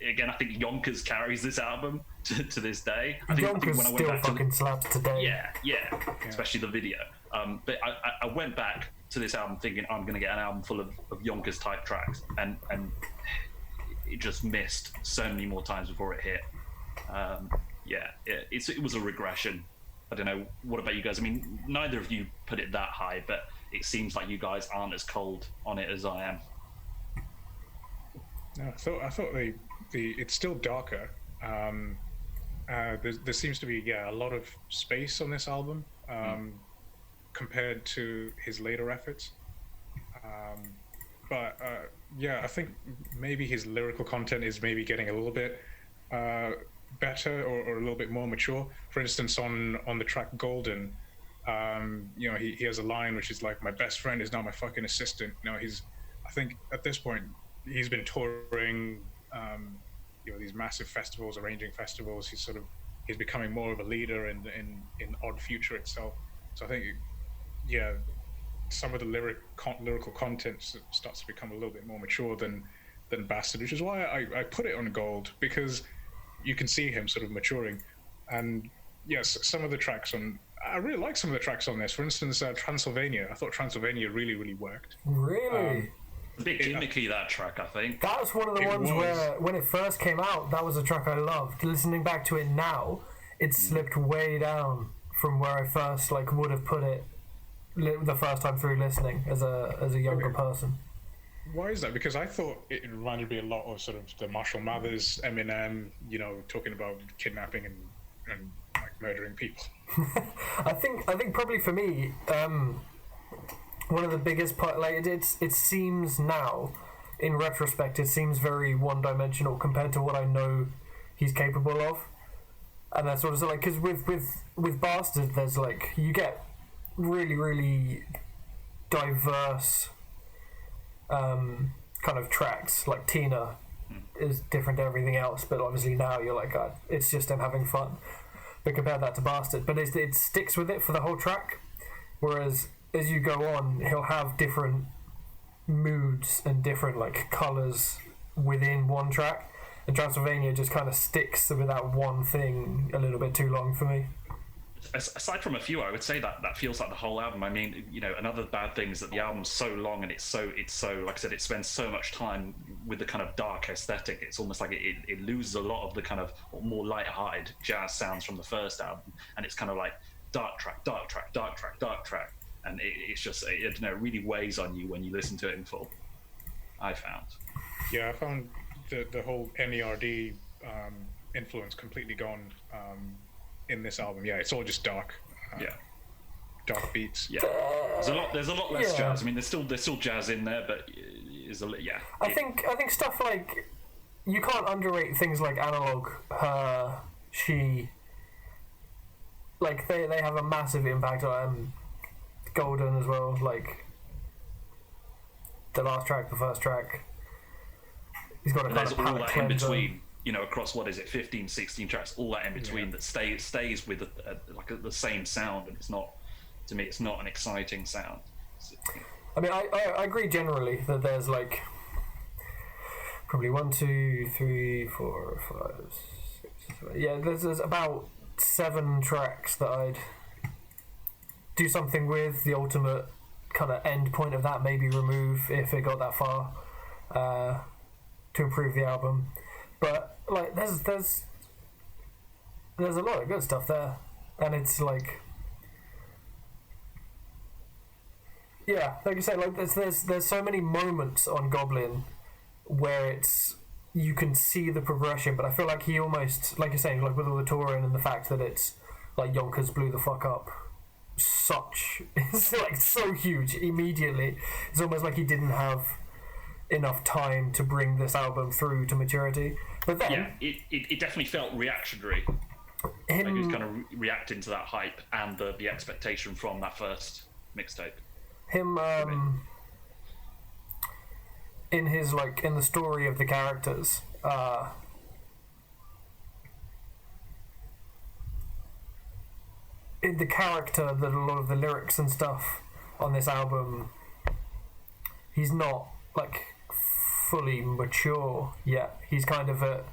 Again, I think Yonkers carries this album to this day. I think Yonkers when I went still back fucking slaps today. yeah, especially the video. But I went back to this album thinking I'm going to get an album full of Yonkers type tracks, and it just missed so many more times before it hit. It was a regression. I don't know, what about you guys? I mean, neither of you put it that high, but it seems like you guys aren't as cold on it as I am. No, I thought it's still darker. There seems to be a lot of space on this album compared to his later efforts. But I think maybe his lyrical content is maybe getting a little bit better or a little bit more mature. For instance, on the track Golden, you know, he has a line which is like, "My best friend is now my fucking assistant." You know, I think at this point he's been touring, you know, these massive festivals, arranging festivals. He's becoming more of a leader in Odd Future itself. So I think, some of the lyrical content starts to become a little bit more mature than Bastard, which is why I put it on Gold, because you can see him sort of maturing. And yes, some of the tracks I really like some of the tracks on this. For instance, Transylvania. I thought Transylvania really, really worked. Really? A bit gimmicky, that track, I think. That was one of the ones where, when it first came out, that was a track I loved. Listening back to it now, it slipped way down from where I first would have put it the first time through listening as a younger person. Why is that? Because I thought it reminded me a lot of sort of the Marshall Mathers, Eminem, you know, talking about kidnapping and like murdering people. I think probably for me, one of the biggest part, like it seems now, in retrospect, it seems very one-dimensional compared to what I know he's capable of, and that's sort of like, because with Bastard, there's like, you get really, really diverse kind of tracks. Like Tina is different to everything else, but obviously now you're like, it's just him having fun. But compare that to Bastard, but it sticks with it for the whole track, whereas as you go on, he'll have different moods and different like colours within one track, and Transylvania just kind of sticks with that one thing a little bit too long for me. Aside from a few, I would say that feels like the whole album. I mean, you know, another bad thing is that the album's so long, and it's so like I said, it spends so much time with the kind of dark aesthetic. It's almost like it loses a lot of the kind of more light-hearted jazz sounds from the first album, and it's kind of like dark track, dark track, dark track, dark track, and it's just, I don't know, it really weighs on you when you listen to it in full, I found. Yeah, I found the whole NERD influence completely gone in this album. Yeah, it's all just dark. Dark beats. Yeah, there's a lot less jazz. I mean, there's still jazz in there, but I think stuff like, you can't underrate things like Analog, Her, She. Like they have a massive impact on Golden as well. Like the last track, the first track, he's got a kind of palate cleanser. In between, you know, across 15, 16 tracks, all that in between that stays with the same sound, and it's not, to me, it's not an exciting sound. I mean, I agree generally that there's like probably 1, 2, 3, 4, 5, 6, 7. Yeah, there's about 7 tracks that I'd do something with. The ultimate kind of end point of that, maybe remove if it got that far, to improve the album. But like, there's a lot of good stuff there, and it's like, yeah, like you said, like there's so many moments on Goblin where you can see the progression, but I feel like he almost, like you're saying, like with all the touring and the fact that it's like Yonkers blew the fuck up it's like so huge immediately. It's almost like he didn't have enough time to bring this album through to maturity. But then it definitely felt reactionary. Like he was kind of reacting to that hype and the expectation from that first mixtape. Him in his like in the story of the characters, in the character that a lot of the lyrics and stuff on this album, he's not like fully mature yet. He's kind of at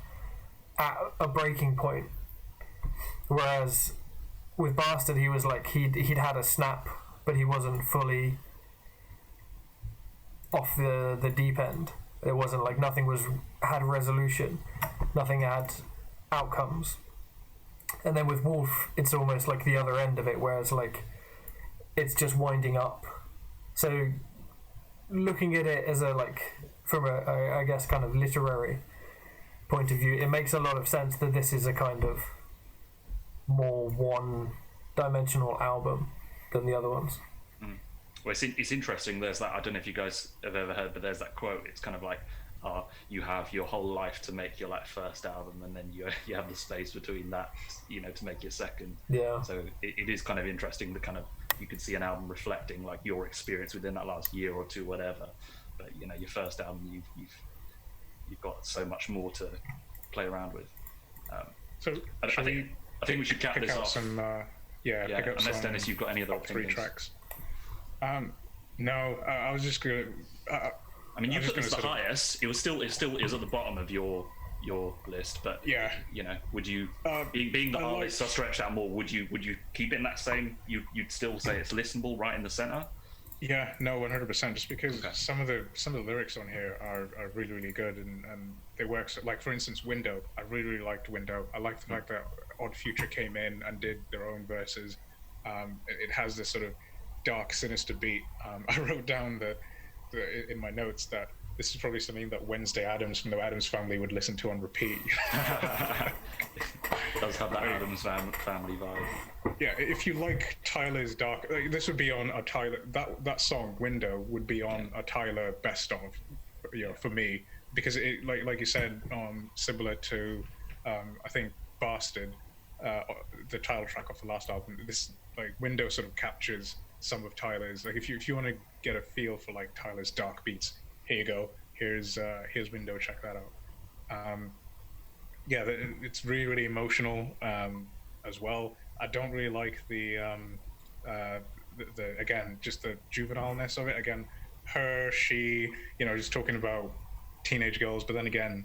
a breaking point. Whereas with Bastard, he was like he'd had a snap, but he wasn't fully off the deep end. It wasn't like nothing had resolution, nothing had outcomes. And then with Wolf, it's almost like the other end of it, whereas like it's just winding up. So looking at it as a like from a I guess kind of literary point of view, it makes a lot of sense that this is a kind of more one-dimensional album than the other ones. Well, it's interesting. There's that. I don't know if you guys have ever heard, but there's that quote. It's kind of like, you have your whole life to make your like first album, and then you have the space between that, to make your second. Yeah. So it is kind of interesting. The kind of you can see an album reflecting like your experience within that last year or two, whatever. But your first album, you've got so much more to play around with. So I think we should cap this off. Some, pick up unless some Dennis, you've got any other three opinions. tracks. No, I was just gonna. I mean, you put this the highest. It still is at the bottom of your list, but yeah, would you being the artist are stretched out more? Would you keep it in that same? You'd still say it's listenable right in the center? Yeah, no, 100%. Just because some of the lyrics on here are really really good and they work. So, like for instance, Window. I really really liked Window. I liked the fact that Odd Future came in and did their own verses. It has this sort of dark, sinister beat. I wrote down in my notes that this is probably something that Wednesday Addams from the Addams Family would listen to on repeat. It does have that Addams Family vibe. Yeah, if you like Tyler's dark, this would be on a Tyler. That song Window would be on a Tyler best of, for me, because it like you said, similar to I think Bastard, the title track off the last album. This like Window sort of captures some of Tyler's, like if you want to get a feel for like Tyler's dark beats, here you go. Here's Window. Check that out. It's really really emotional as well. I don't really like the again just the juvenileness of it. Again, she, just talking about teenage girls, but then again,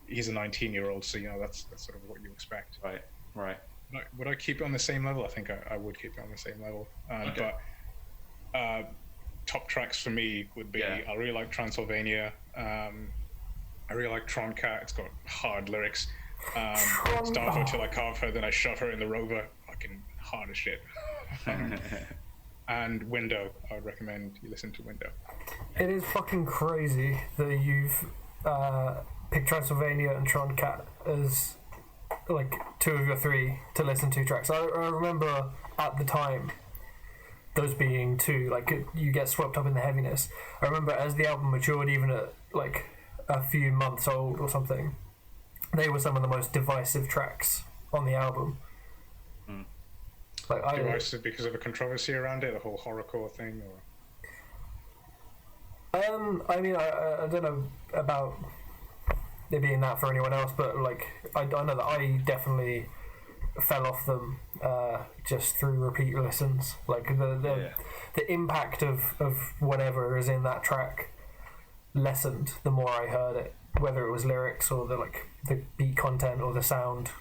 he's a 19-year-old, so that's sort of what you expect. Right. Would I keep it on the same level? I think I would keep it on the same level. Okay. But top tracks for me would be I really like Transylvania. I really like Tron Cat. It's got hard lyrics. Starve her till I carve her, then I shove her in the rover. Fucking hard as shit. And Window. I would recommend you listen to Window. It is fucking crazy that you've picked Transylvania and Tron Cat as like two of your three to listen to tracks. I remember at the time those being two, like you get swept up in the heaviness. I remember as the album matured, even at like a few months old or something, they were some of the most divisive tracks on the album. Like divisive because of the controversy around it, the whole horrorcore thing, or I mean I don't know about it being that for anyone else, but like I know that I definitely fell off them just through repeat listens. Like the impact of whatever is in that track lessened the more I heard it, whether it was lyrics or the beat content or the sound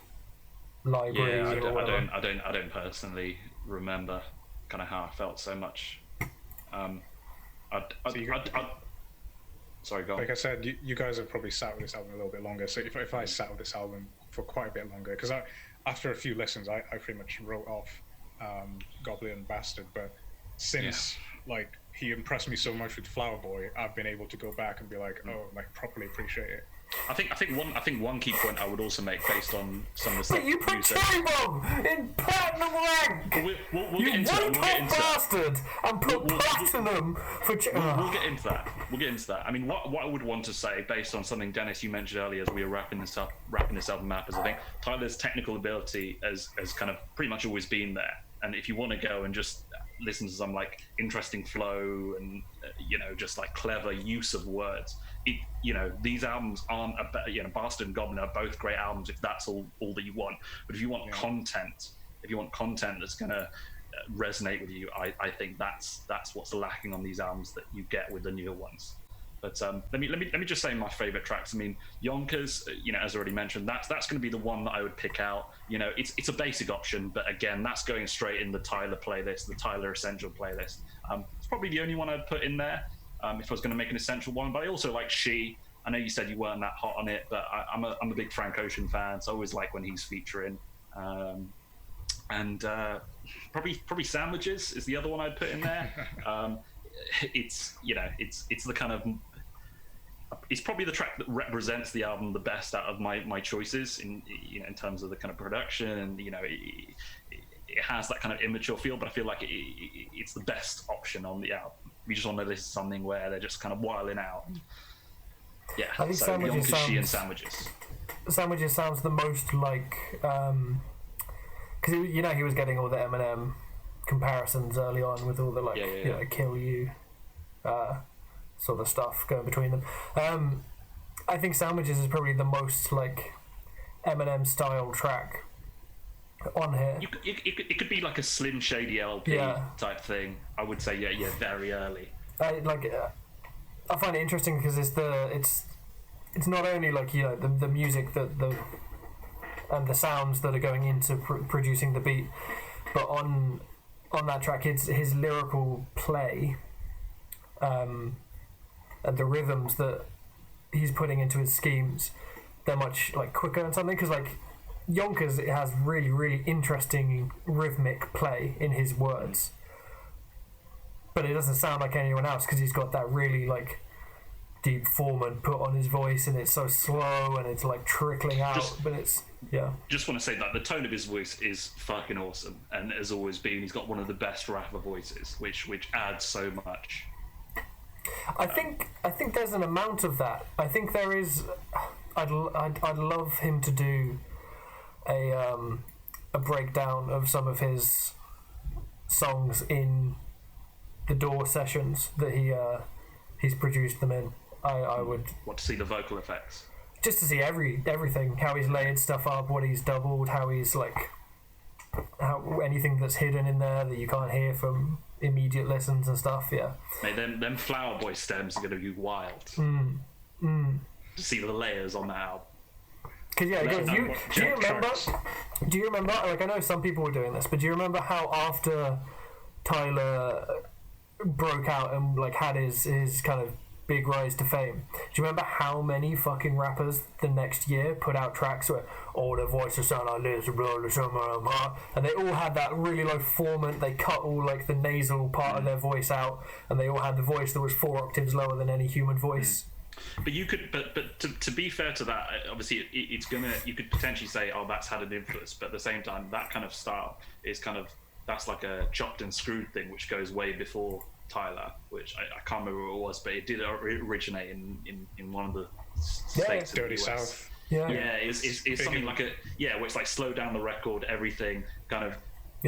library. Yeah, I don't personally remember kind of how I felt so much. Sorry, go on. Like I said, you guys have probably sat with this album a little bit longer. So if I sat with this album for quite a bit longer, because after a few listens, I pretty much wrote off Goblin and Bastard. But since like he impressed me so much with Flower Boy. I've been able to go back and be like, oh, like properly appreciate it. I think one key point I would also make based on some of the stuff But you put Cherry Bomb in platinum rank. We'll You get into that. We'll get one-top into that. bastard and put platinum for. We'll get into that. We'll get into that. I mean, what I would want to say, based on something Dennis you mentioned earlier, as we were wrapping this album up, is I think Tyler's technical ability has kind of pretty much always been there. And if you want to go and just listen to some like interesting flow and just like clever use of words, these albums aren't Bastard and Goblin are both great albums if that's all that you want. But if you want content, that's going to resonate with you, I think that's what's lacking on these albums that you get with the newer ones. But let me just say my favorite tracks. I mean, Yonkers, as already mentioned, that's going to be the one that I would pick out. It's a basic option, but again, that's going straight in the Tyler playlist, the Tyler Essential playlist. It's probably the only one I'd put in there if I was going to make an essential one. But I also like She. I know you said you weren't that hot on it, but I'm a big Frank Ocean fan, so I always like when he's featuring. And probably Sandwiches is the other one I'd put in there. It's the kind of, it's probably the track that represents the album the best out of my choices in terms of the kind of production, and it has that kind of immature feel, but I feel like it's the best option on the album. We just all know this is something where they're just kind of wiling out. Yeah, I think so Yonkers, She, and Sandwiches. Sandwiches sounds the most like, because he was getting all the Eminem comparisons early on with all the Kill You sort of stuff going between them. I think Sandwiches is probably the most like Eminem style track on here. It could be like a Slim Shady LP type thing. I would say very early. I find it interesting because it's not only like the music and the sounds that are going into producing the beat, but on that track, it's his lyrical play, and the rhythms that he's putting into his schemes, they're much like quicker and something. Because like Yonkers, it has really, really interesting rhythmic play in his words, but it doesn't sound like anyone else because he's got that really like deep form and put on his voice, and it's so slow and it's like trickling out. Just want to say that the tone of his voice is fucking awesome, and has always been. He's got one of the best rapper voices, which adds so much. I think there's an amount of that. I think there is. I'd love him to do a breakdown of some of his songs in the Door sessions that he's produced them in. I would want to see the vocal effects, just to see everything, how he's layered stuff up, what he's doubled, how he's like, how anything that's hidden in there that you can't hear from immediate listens and stuff. Yeah, mate, them Flower Boy stems are going to be wild. To see the layers on that album. Because do you remember? Like, I know some people were doing this, but do you remember how after Tyler broke out and like had his kind of big rise to fame, do you remember how many fucking rappers the next year put out tracks where their voices sound like this, and they all had that really low formant, they cut all like the nasal part of their voice out, and they all had the voice that was 4 octaves lower than any human voice. But you could, but to be fair to that, obviously it's gonna, you could potentially say, oh, that's had an influence, but at the same time, that kind of style is kind of, that's like a chopped and screwed thing, which goes way before Tyler, which I can't remember what it was, but it did originate in one of the states of the Dirty US. South. It's something like where it's like slow down the record, everything kind of.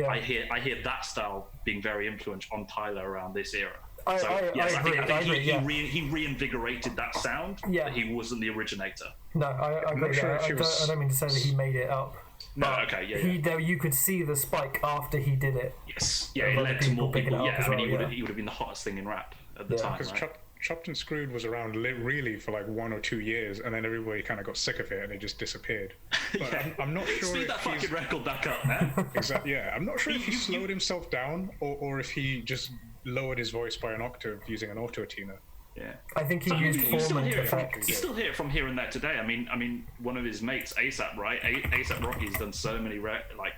I hear that style being very influential on Tyler around this era. I agree. He reinvigorated that sound, but he wasn't the originator. No, I agree. I don't mean to say that he made it up. No, okay, yeah. You could see the spike after he did it. Yes, yeah, it led to more people. Yeah, I mean, he would have been the hottest thing in rap at the time. Because right? Chopped and Screwed was around really for like 1 or 2 years, and then everybody kind of got sick of it and it just disappeared. But I'm not sure. Speed that fucking record back up, man. Exactly. Yeah, I'm not sure if he slowed himself down or if he just lowered his voice by an octave using an auto-tuner. Yeah, I think he used formant effects. You still hear it from here and there today. I mean, one of his mates, ASAP, right? ASAP Rocky's done so many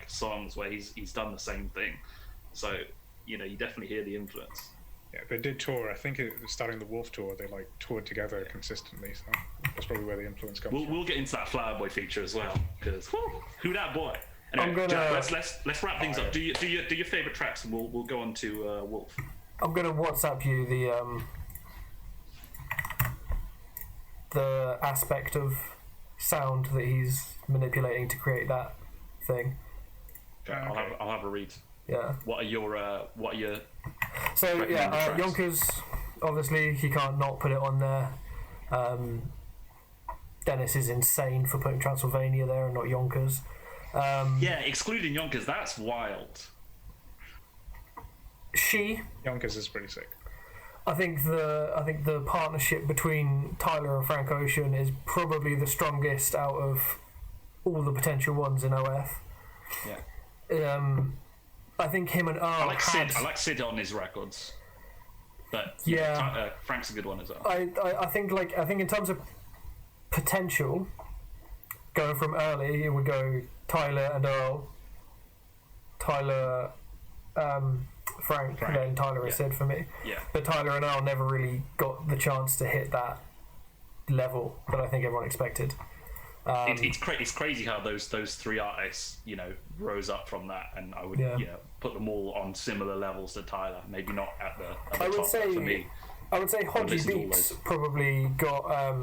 songs where he's done the same thing. So you definitely hear the influence. Yeah, they did tour. I think starting the Wolf tour, they like toured together consistently. So that's probably where the influence comes from. We'll get into that Flower Boy feature as well, because who that boy? Anyway, I'm gonna- Jack, let's wrap things up. Do your favorite tracks, and we'll go on to Wolf. I'm gonna WhatsApp you the aspect of sound that he's manipulating to create that thing. Okay. I'll have a read. Yeah. What are your So recommended yeah, tracks? Yonkers. Obviously, he can't not put it on there. Dennis is insane for putting Transylvania there and not Yonkers. Yeah, excluding Yonkers, that's wild. Yonkers is pretty sick. I think the partnership between Tyler and Frank Ocean is probably the strongest out of all the potential ones in OF. Yeah. I think him and Earl I like Sid on his records, but Yeah. Frank's a good one as well. I think in terms of potential, going from early, it would go Tyler and Earl, Tyler, Frank, and then Tyler and Sid for me. Yeah. But Tyler and Earl never really got the chance to hit that level that I think everyone expected. It's crazy how those three artists, rose up from that, and I would put them all on similar levels to Tyler. Maybe not at the I would top say for me. I would say Hodgy listen to all Beats those. probably got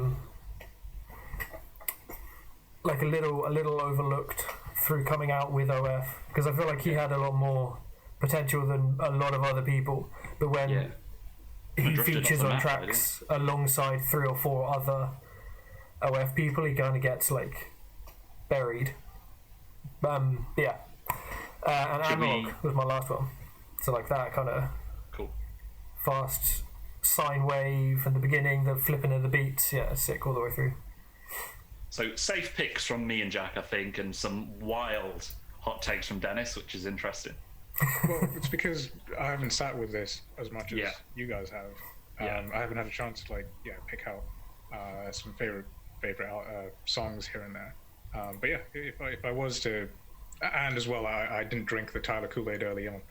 like a little overlooked through coming out with OF, because I feel like he had a lot more potential than a lot of other people. But when he drifted off features the on map, tracks alongside 3 or 4 other OF people, he kind of gets like buried. And Analog was my last one. So like that kind of Cool. fast sine wave from the beginning, the flipping of the beats, sick all the way through. So safe picks from me and Jack, I think, and some wild hot takes from Dennis, which is interesting. Well, it's because I haven't sat with this as much as Yeah. you guys have. Yeah. I haven't had a chance to pick out some favorite songs here and there. But yeah, if I was to, and as well, I didn't drink the Tyler Kool-Aid early on.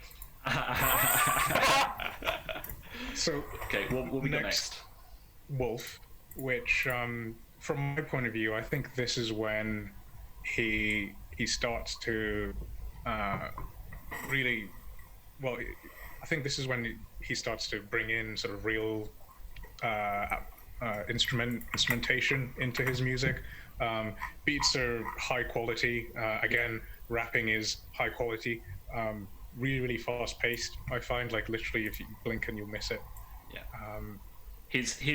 So Okay, what we got next? Wolf, which from my point of view, I think this is when he starts to really, well, I think this is when he starts to bring in sort of real instrumentation into his music. Beats are high quality. Again, rapping is high quality. Really fast paced. I find, like, literally if you blink and you'll miss it. Yeah. His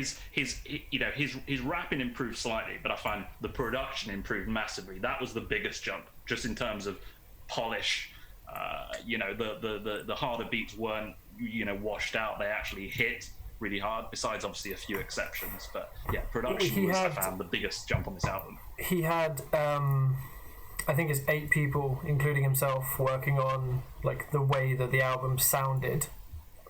rapping improved slightly, but I find the production improved massively. That was the biggest jump, just in terms of polish. The harder beats weren't washed out. They actually hit really hard, besides obviously a few exceptions. But yeah, production I found the biggest jump on this album. He had I think it's 8 people, including himself, working on like the way that the album sounded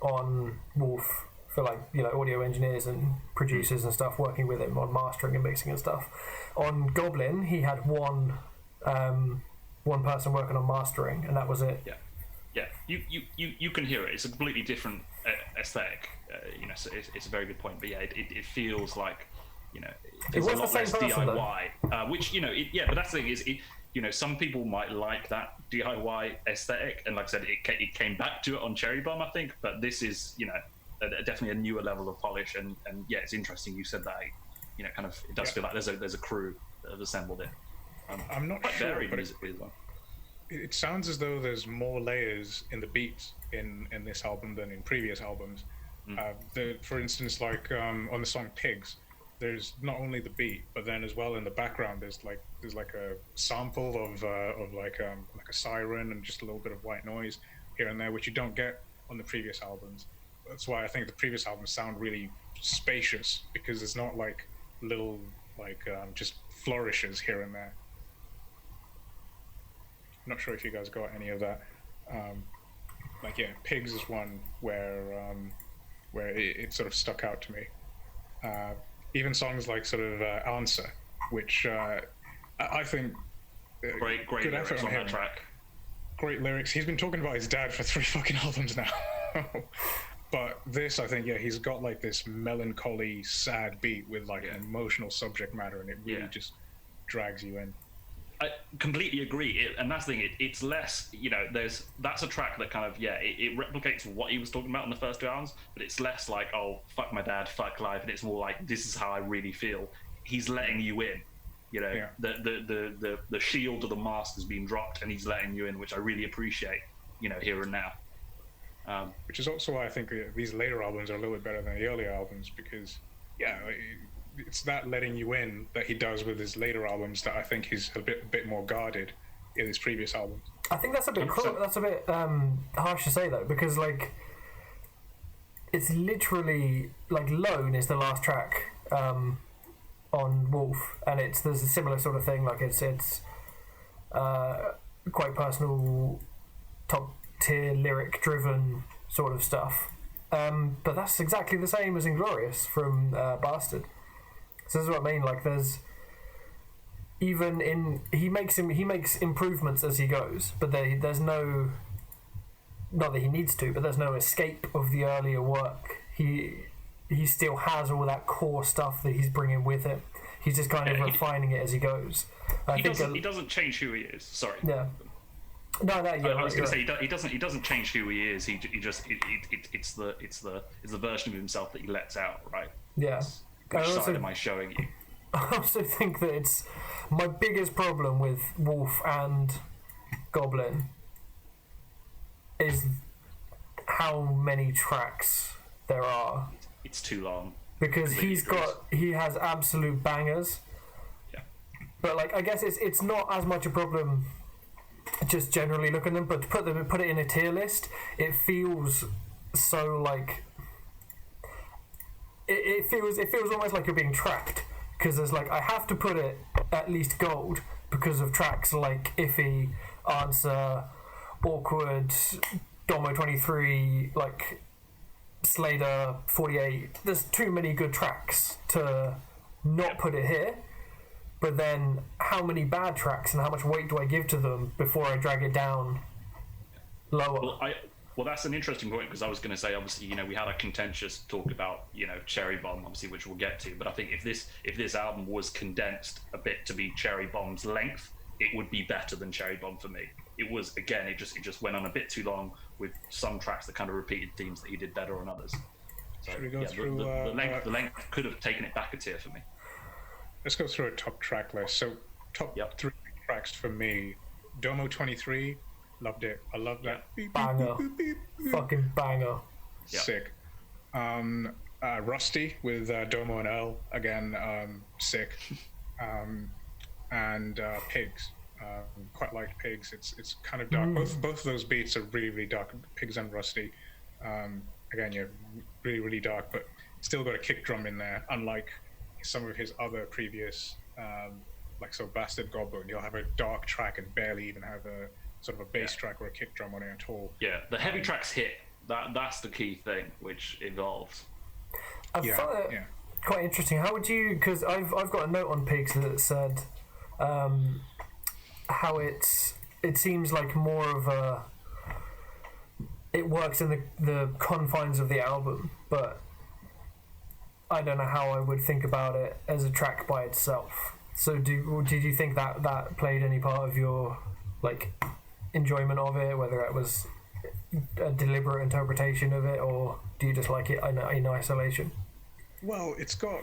on Wolf, for like audio engineers and producers and stuff working with him on mastering and mixing and stuff. On Goblin, he had one person working on mastering, and that was it. Yeah. You can hear it. It's a completely different aesthetic. So it's a very good point. But yeah, it feels like it's a was lot the less same person, DIY. Which but that's the thing is some people might like that DIY aesthetic, and like I said, it came back to it on Cherry Bomb, I think. But this is definitely a newer level of polish, and yeah, it's interesting you said that. Kind of, it does feel like there's a crew that have assembled it. I'm not quite sure, varied but musically as well. it sounds as though there's more layers in the beats in this album than in previous albums. For instance, like on the song Pigs, there's not only the beat, but then as well in the background there's like a sample of like a siren and just a little bit of white noise here and there, which you don't get on the previous albums. That's why I think the previous albums sound really spacious, because there's not like little just flourishes here and there. I'm not sure if you guys got any of that. Pigs is one where it sort of stuck out to me. Even songs like sort of Answer, which I think Great good effort lyrics on that him. track. Great lyrics. He's been talking about his dad for 3 fucking albums now. But this, I think, yeah, he's got like this melancholy, sad beat with like an emotional subject matter, and it really just drags you in. I completely agree, and that's the thing. It's less, that's a track that kind of, it replicates what he was talking about in the first two albums, but it's less like, oh, fuck my dad, fuck life, and it's more like, this is how I really feel. He's letting you in, the shield or the mask has been dropped, and he's letting you in, which I really appreciate, here and now. Which is also why I think these later albums are a little bit better than the earlier albums, because it's that letting you in that he does with his later albums that I think he's a bit more guarded in his previous albums. I think that's a bit harsh to say though, because like it's literally like Lone is the last track on Wolf, and there's a similar sort of thing. Like it's quite personal, top tier lyric driven sort of stuff. But that's exactly the same as Inglorious from Bastard. So this is what I mean. Like there's even in he makes improvements as he goes, but there's no, not that he needs to, but there's no escape of the earlier work. He still has all that core stuff that he's bringing with him. He's just kind of refining it as he goes. He doesn't change who he is. Sorry. Yeah. No, I was going to say he doesn't change who he is. It's the version of himself that he lets out, right? Yeah. Which side am I showing you? I also think that it's my biggest problem with Wolf and Goblin is how many tracks there are. It's too long. Because he has absolute bangers. Yeah. But like I guess it's not as much a problem just generally looking at them, but to put it in a tier list, it feels so like it feels almost like you're being tracked, because there's like I have to put it at least gold because of tracks like Iffy, Answer, Awkward, Domo 23, like Slater 48. There's too many good tracks to not put it here. But then, how many bad tracks and how much weight do I give to them before I drag it down lower? Well, that's an interesting point, because I was going to say, obviously, we had a contentious talk about, Cherry Bomb, obviously, which we'll get to. But I think if this album was condensed a bit to be Cherry Bomb's length, it would be better than Cherry Bomb for me. It was, again, it just went on a bit too long with some tracks that kind of repeated themes that he did better on others. So, Should we go through the length could have taken it back a tier for me. Let's go through a top track list. So top 3 tracks for me: Domo 23, loved it. I love that. Beep, banger, beep, beep, beep. Fucking banger. Sick. Rusty with Domo and Earl, again, sick. And Pigs. Quite liked Pigs. It's kind of dark. Both of those beats are really, really dark. Pigs and Rusty. Again, really, really dark, but still got a kick drum in there, unlike some of his other previous, Bastard Goblin, you'll have a dark track and barely even have a sort of a bass track or a kick drum on it at all. Yeah, the heavy tracks hit. That's the key thing, which evolves. I found it quite interesting. How would you? Because I've got a note on Pigs that said how it seems like more of a. It works in the confines of the album, but I don't know how I would think about it as a track by itself. So did you think that played any part of your enjoyment of it, whether it was a deliberate interpretation of it, or do you just like it in isolation? Well, it's got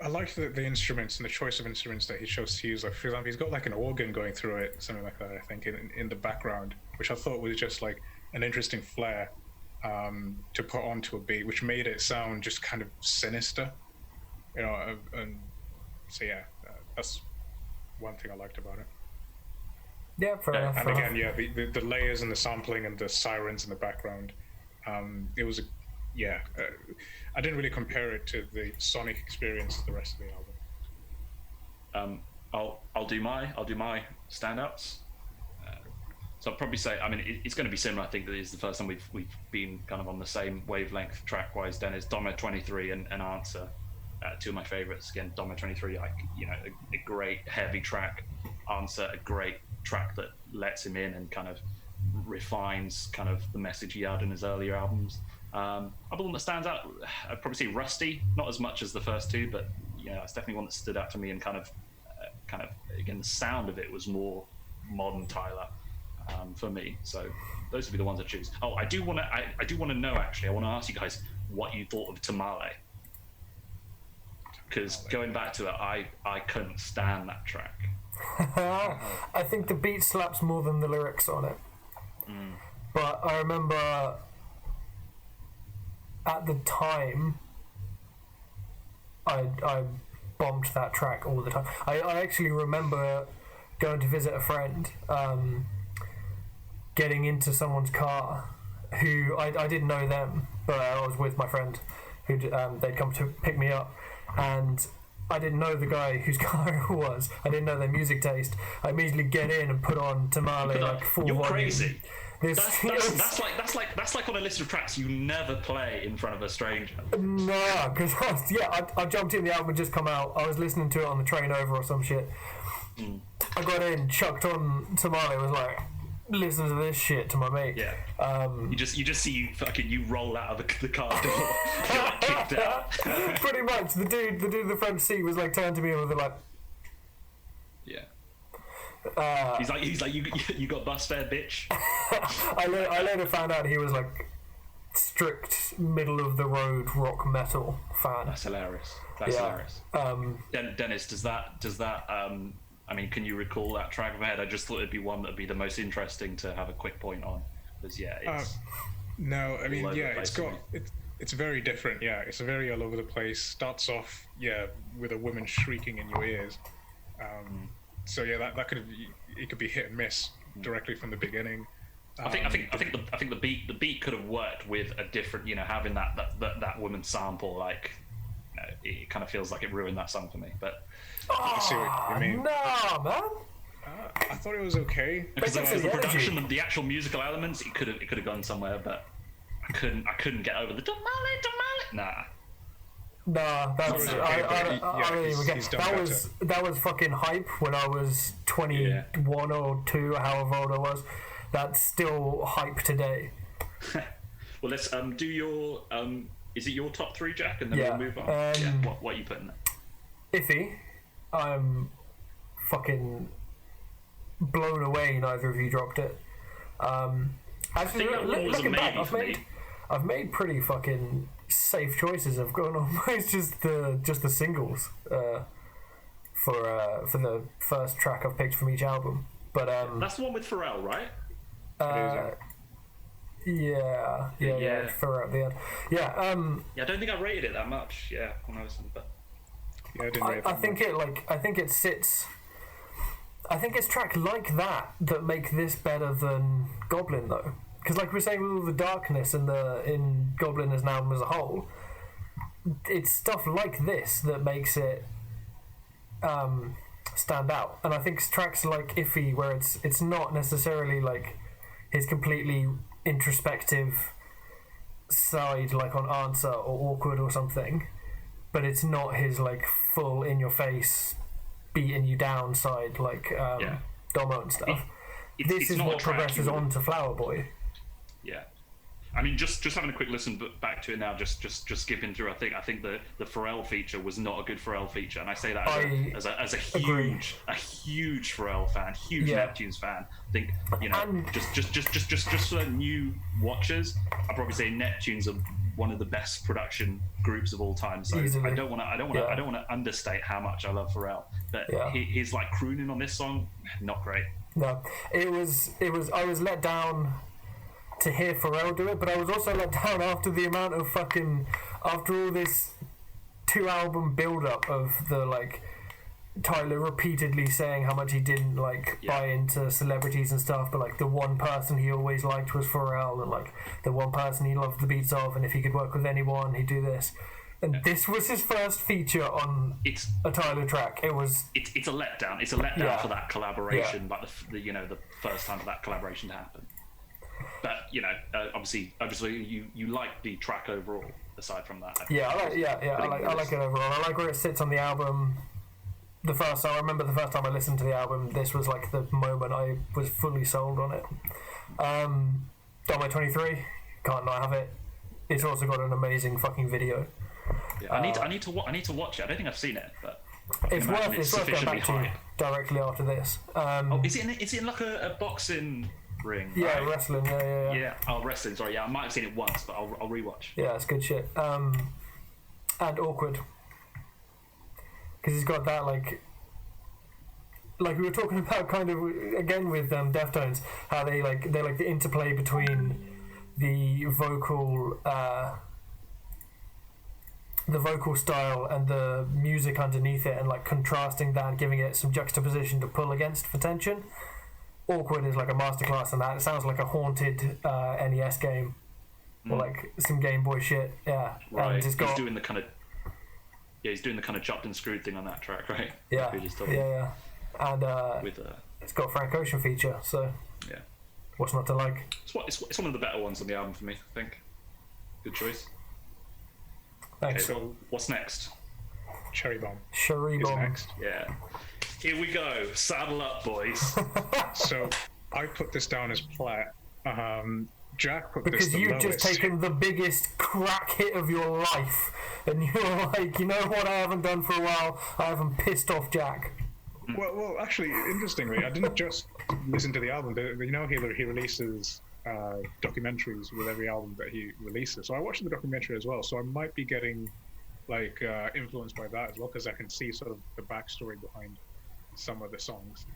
I like the instruments and the choice of instruments that he chose to use. Like, for example, he's got like an organ going through it, something like that, I think, in the background, which I thought was just like an interesting flair to put onto a beat, which made it sound just kind of sinister, and so that's one thing I liked about it. Yeah, fair enough. And again, the layers and the sampling and the sirens in the background, it was I didn't really compare it to the sonic experience of the rest of the album. I'll do my standouts. So I'll probably say, it's going to be similar. I think that is the first time we've been kind of on the same wavelength track-wise. Then it's Domo 23 and Answer, two of my favorites. Again, Domo 23, a great heavy track. Answer, a great track that lets him in and kind of refines kind of the message he had in his earlier albums. Other one that stands out, I'd probably say Rusty, not as much as the first two, but it's definitely one that stood out to me, and kind of again, the sound of it was more modern Tyler for me. So those would be the ones I choose. Oh, I do want to know, actually, I want to ask you guys what you thought of Tamale, because going back to it, I couldn't stand that track. I think the beat slaps more than the lyrics on it. But I remember at the time I bombed that track all the time. I actually remember going to visit a friend, getting into someone's car who I didn't know them, but I was with my friend who they'd come to pick me up, and I didn't know the guy whose car it was. I didn't know their music taste. I immediately get in and put on Tamale like full You're volume. crazy. That's like on a list of tracks you never play in front of a stranger. No, because I jumped in, the album had just come out. I was listening to it on the train over or some shit. I got in, chucked on Tamale, was like, listen to this shit to my mate. Yeah. You just see you roll out of the car door, you're like kicked out. Pretty much. The dude in the front seat was like turned to me and was like, yeah. He's like you got bus fare, bitch. I later found out he was like strict middle of the road rock metal fan. That's hilarious. Hilarious. Dennis, does that I mean, can you recall that track of my head? I just thought it'd be one that'd be the most interesting to have a quick point on, because it's no, I mean, it's very different. Yeah, it's very all over the place. Starts off with a woman shrieking in your ears. So that could be hit and miss directly from the beginning. I think the beat could have worked with a different, having that woman sample, like it kind of feels like it ruined that song for me. But I see what you mean. No, man. I thought it was okay. Because the production and the actual musical elements, it could have gone somewhere, but I couldn't get over the tamale. Nah. Nah, that's that was fucking hype when I was 21 or 2, however old I was. That's still hype today. Well, let's do your is it your top 3, Jack, and then we'll move on. What are you putting there? Iffy. I'm fucking blown away neither of you dropped it. Actually, looking back, I've made pretty fucking safe choices. I've gone almost just the singles for the first track I've picked from each album. But that's the one with Pharrell, right? Yeah. Pharrell at the end. Yeah. I don't think I rated it that much. Yeah, when I was but. Yeah, I didn't rate it. I think it sits. I think it's tracks like that make this better than Goblin, though. Because, like we were saying, with all the darkness in Goblin as an album as a whole, it's stuff like this that makes it stand out. And I think tracks like Iffy, where it's not necessarily like his completely introspective side, like on Answer or Awkward or something, but it's not his like full in your face, beating you down side like Domo and stuff. This is what progresses on to Flower Boy. Yeah, I mean, just having a quick listen back to it now, just skipping through. I think the Pharrell feature was not a good Pharrell feature, and I say that as a huge Pharrell fan, huge Neptunes fan. I think just for new watchers, I'd probably say Neptunes are one of the best production groups of all time. So easily. I don't want to understate how much I love Pharrell, but his like crooning on this song, not great. No, it was. I was let down to hear Pharrell do it, but I was also let down after the amount of after all this 2-album build-up of the like Tyler repeatedly saying how much he didn't buy into celebrities and stuff, but like the one person he always liked was Pharrell, and like the one person he loved the beats of, and if he could work with anyone he'd do this. And this was his first feature on a Tyler track. It's a letdown. It's a letdown for that collaboration, like the first time for that collaboration to happen. But obviously, you like the track overall. Aside from that, I like it overall. I like where it sits on the album. I remember the first time I listened to the album, this was like the moment I was fully sold on it. Dome 23, can't not have it. It's also got an amazing fucking video. Yeah, I need to watch it. I don't think I've seen it, but It's worth going sufficiently back to high. directly after this. Is it in like a boxing ring? Yeah, right? wrestling. Yeah. Yeah. Oh, wrestling. Sorry. Yeah, I might have seen it once, but I'll rewatch. Yeah, it's good shit. And awkward, because he's got that like we were talking about kind of again with Deftones, how they like the interplay between the vocal style and the music underneath it, and like contrasting that and giving it some juxtaposition to pull against for tension. Awkward is like a masterclass in that. It sounds like a haunted NES game or like some Game Boy shit. Yeah, Right. And He's doing the kind of chopped and screwed thing on that track, right? Yeah, yeah. And With it's got a Frank Ocean feature, so yeah, what's not to like? it's one of the better ones on the album for me, I think. Good choice. Thanks. Okay, so what's next? Cherry Bomb Cherry is Bomb. next. Yeah. Here we go. Saddle up, boys. So I put this down as plat. Jack put Because this the you've lowest. just taken the biggest crack hit of your life, and you're like, you know what? I haven't done for a while. I haven't pissed off Jack. Well, actually, interestingly, I didn't just listen to the album. You know, he releases documentaries with every album that he releases. So I watched the documentary as well. So I might be getting like influenced by that as well, because I can see sort of the backstory behind some of the songs.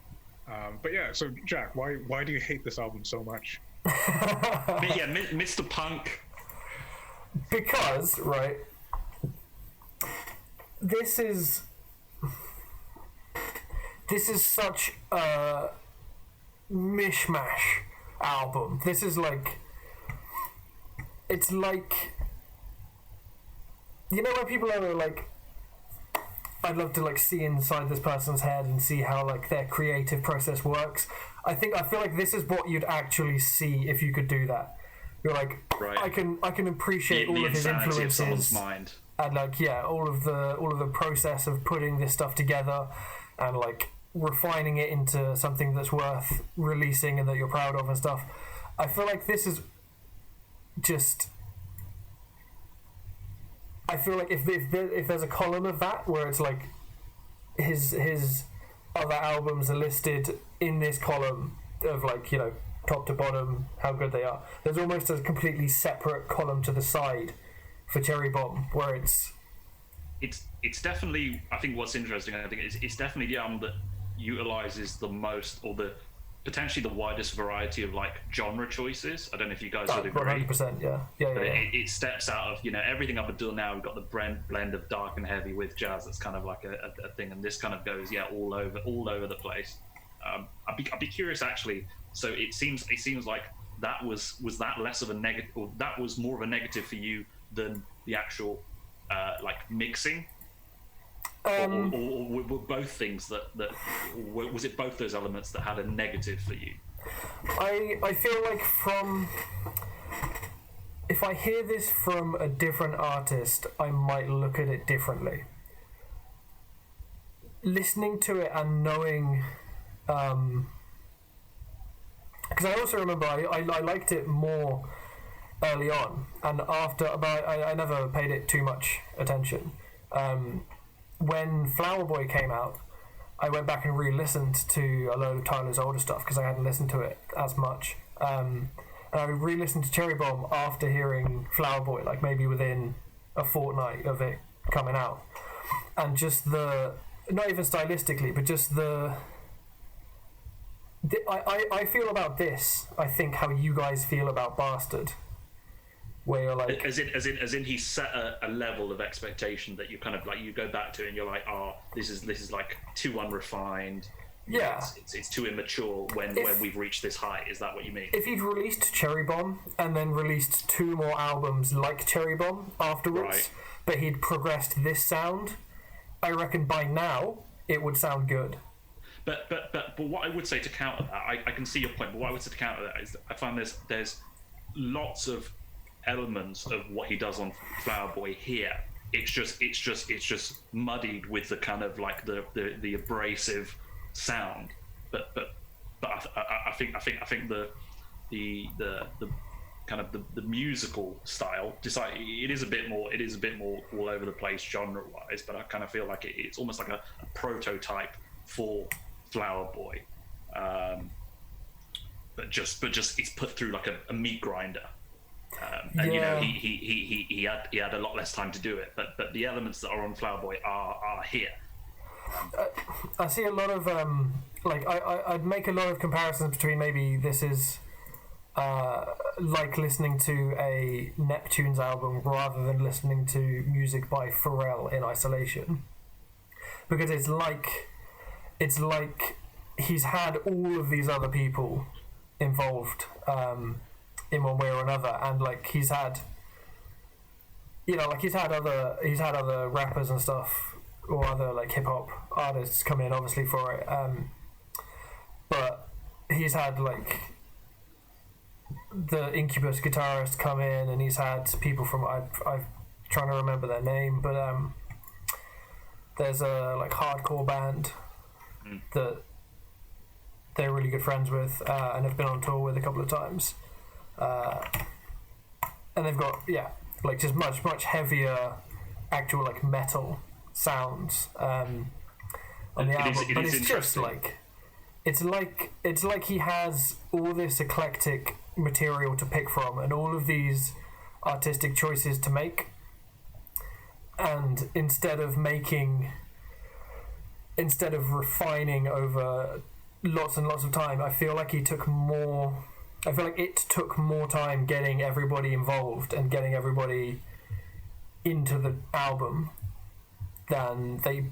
But yeah, so Jack, why do you hate this album so much? Yeah, Mr. Punk. Because, right, this is such a mishmash album. This is like, it's like, you know, when people are like, I'd love to like see inside this person's head and see how like their creative process works. I feel like this is what you'd actually see if you could do that. You're like, Right. I can appreciate all the of his insanity of someone's influences, mind. and like all of the process of putting this stuff together and like refining it into something that's worth releasing and that you're proud of and stuff. I feel like this is just, I feel like if there's a column of that where it's like his other albums are listed in this column of like, you know, top to bottom, how good they are, there's almost a completely separate column to the side for Cherry Bomb where it's definitely, I think what's interesting, I think it's definitely the album that utilizes the most, or the potentially the widest variety of like genre choices. I don't know if you guys would agree. 100%, yeah. But it steps out of, you know, everything up until now. We've got the blend of dark and heavy with jazz. That's kind of like a thing, and this kind of goes all over the place. I'd be curious actually. So it seems like that was that less of a negative, or that was more of a negative for you than the actual like mixing. Or were both things that was it both those elements that had a negative for you? I feel like if I hear this from a different artist, I might look at it differently. Listening to it and knowing, because I also remember I liked it more early on, and after, but I never paid it too much attention. When Flower Boy came out, I went back and re-listened to a load of Tyler's older stuff because I hadn't listened to it as much. And I re-listened to Cherry Bomb after hearing Flower Boy, like maybe within a fortnight of it coming out. And just not even stylistically, but just I feel about this, I think how you guys feel about Bastard. Where you're like, as in he set a level of expectation that you kind of like, you go back to and you're like, oh, this is like too unrefined. Yeah, it's too immature when we've reached this height. Is that what you mean? If he'd released Cherry Bomb and then released 2 more albums like Cherry Bomb afterwards, Right. but he'd progressed this sound, I reckon by now it would sound good. But what I would say to counter that, I can see your point. But what I would say to counter that is, I find there's lots of elements of what he does on Flower Boy here. It's just muddied with the kind of like the abrasive sound. But I think the the kind of the musical style. It is a bit more all over the place genre wise, but I kind of feel like it's almost like a prototype for Flower Boy, but just it's put through like a meat grinder. And Yeah. he had a lot less time to do it, but the elements that are on Flower Boy are here. I see a lot of I'd make a lot of comparisons between maybe this is like listening to a Neptune's album rather than listening to music by Pharrell in isolation, because it's like he's had all of these other people involved in one way or another, and like he's had other rappers and stuff, or other like hip hop artists come in obviously for it, but he's had like the Incubus guitarist come in, and he's had people from I'm trying to remember their name, but there's a like hardcore band that they're really good friends with, and have been on tour with a couple of times, and they've got like just much heavier actual like metal sounds on the album, but it's just like it's like he has all this eclectic material to pick from and all of these artistic choices to make, and instead of refining over lots and lots of time, I feel like it took more time getting everybody involved and getting everybody into the album than they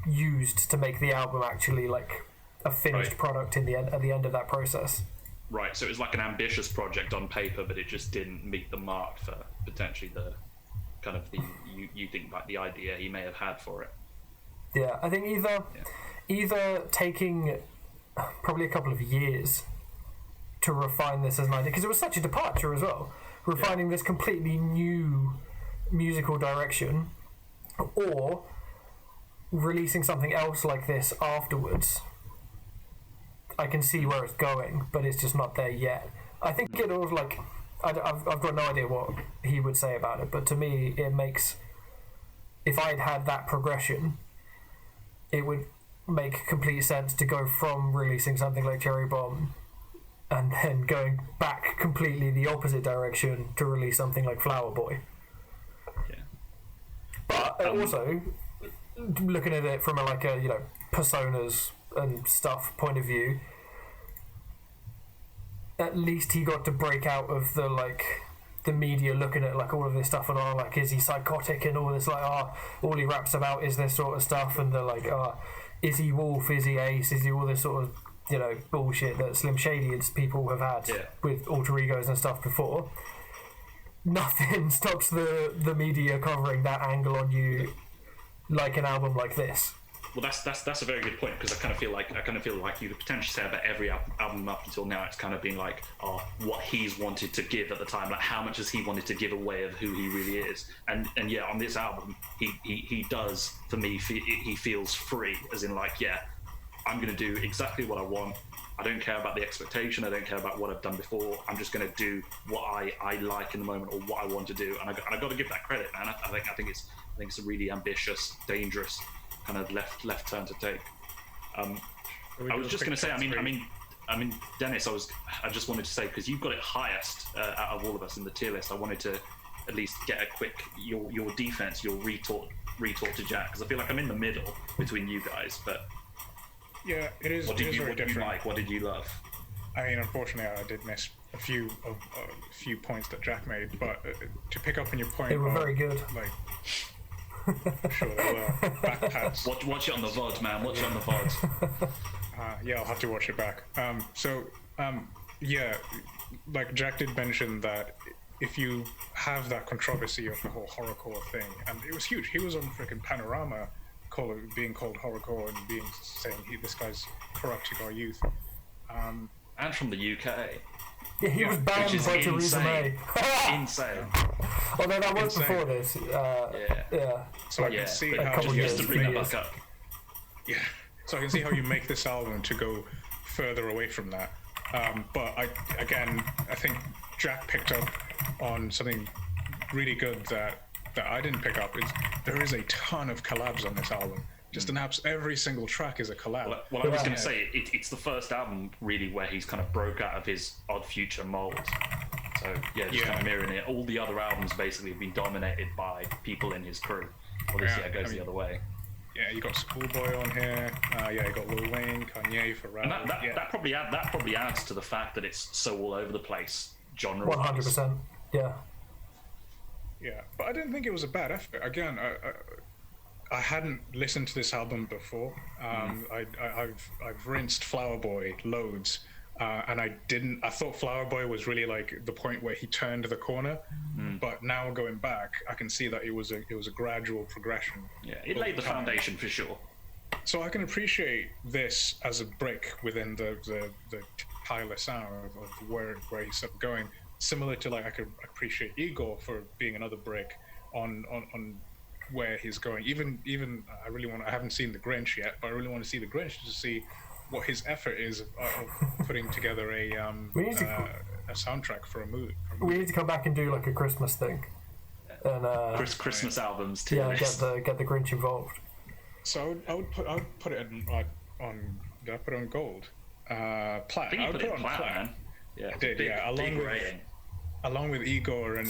used to make the album actually like a finished product at the end of that process. Right, so it was like an ambitious project on paper, but it just didn't meet the mark for potentially the kind of you think like the idea he may have had for it. Yeah, I think either taking probably a couple of years to refine this as an idea, because it was such a departure as well, refining this completely new musical direction, or releasing something else like this afterwards. I can see where it's going, but it's just not there yet. I think it was like I've got no idea what he would say about it, but to me it makes, if I'd had that progression, it would make complete sense to go from releasing something like Cherry Bomb and then going back completely the opposite direction to release something like Flower Boy. Yeah. But also looking at it from a personas and stuff point of view, at least he got to break out of the media looking at like all of this stuff and like, is he psychotic and all this, like all he raps about is this sort of stuff, and they're like, is he Wolf, is he Ace, is he all this sort of bullshit that Slim Shady and people have had with alter egos and stuff before. Nothing stops the media covering that angle on you like an album like this. Well, that's a very good point, because I kind of feel like you could potentially say about every album up until now, it's kind of been like, what he's wanted to give at the time, like how much has he wanted to give away of who he really is, and yeah, on this album, he does, for me, he feels free, as in like, I'm going to do exactly what I want. I don't care about the expectation. I don't care about what I've done before. I'm just going to do what I like in the moment, or what I want to do, and I got to give that credit, man. I think it's a really ambitious, dangerous kind of left turn to take. I was just going to say, I mean, Dennis, I just wanted to say, because you've got it highest out of all of us in the tier list, I wanted to at least get a quick your defense, your retort to Jack, because I feel like I'm in the middle between you guys. But yeah, it is. What did you different. like? What did you love? I mean, unfortunately, I did miss a few points that Jack made, but to pick up on your point, they were very good. Like, sure they were. Backpats. Watch it on the VOD, man. Watch it on the VOD. Yeah, I'll have to watch it back. Yeah, like Jack did mention that if you have that controversy of the whole horrorcore thing, and it was huge. He was on freaking Panorama, being called horrorcore and saying this guy's corrupting our youth. And from the UK. Yeah, he was banned by Theresa May. Insane. Although that was before this. Yeah. So I can see how just to bring that back up. Yeah. So I can see how you make this album to go further away from that. But I think Jack picked up on something really good that I didn't pick up. There is a ton of collabs on this album. Just every single track is a collab. Well, I was going to say it's the first album really where he's kind of broke out of his Odd Future mold. So just kind of mirroring it. All the other albums basically have been dominated by people in his crew. Obviously, it goes the other way. Yeah, you got Schoolboy on here. You got Lil Wayne, Kanye, Pharrell. And that probably adds to the fact that it's so all over the place, genre. 100%. Yeah. Yeah, but I didn't think it was a bad effort. Again, I hadn't listened to this album before. I've rinsed Flower Boy loads, and I thought Flower Boy was really like the point where he turned the corner. But now going back, I can see that it was a gradual progression. Yeah, it laid the foundation for sure. So I can appreciate this as a brick within the Tyler sound of where he's going. Similar to like I could appreciate Igor for being another brick on where he's going. Even I haven't seen The Grinch yet, but I really want to see The Grinch to see what his effort is of putting together a soundtrack for a movie. We need to come back and do like a Christmas thing. And Christmas albums too. Yeah, get the Grinch involved. So I would put it on. Did I put it on gold? Plat. I think you put it on plat, man. Yeah, I did. Big, along with Igor and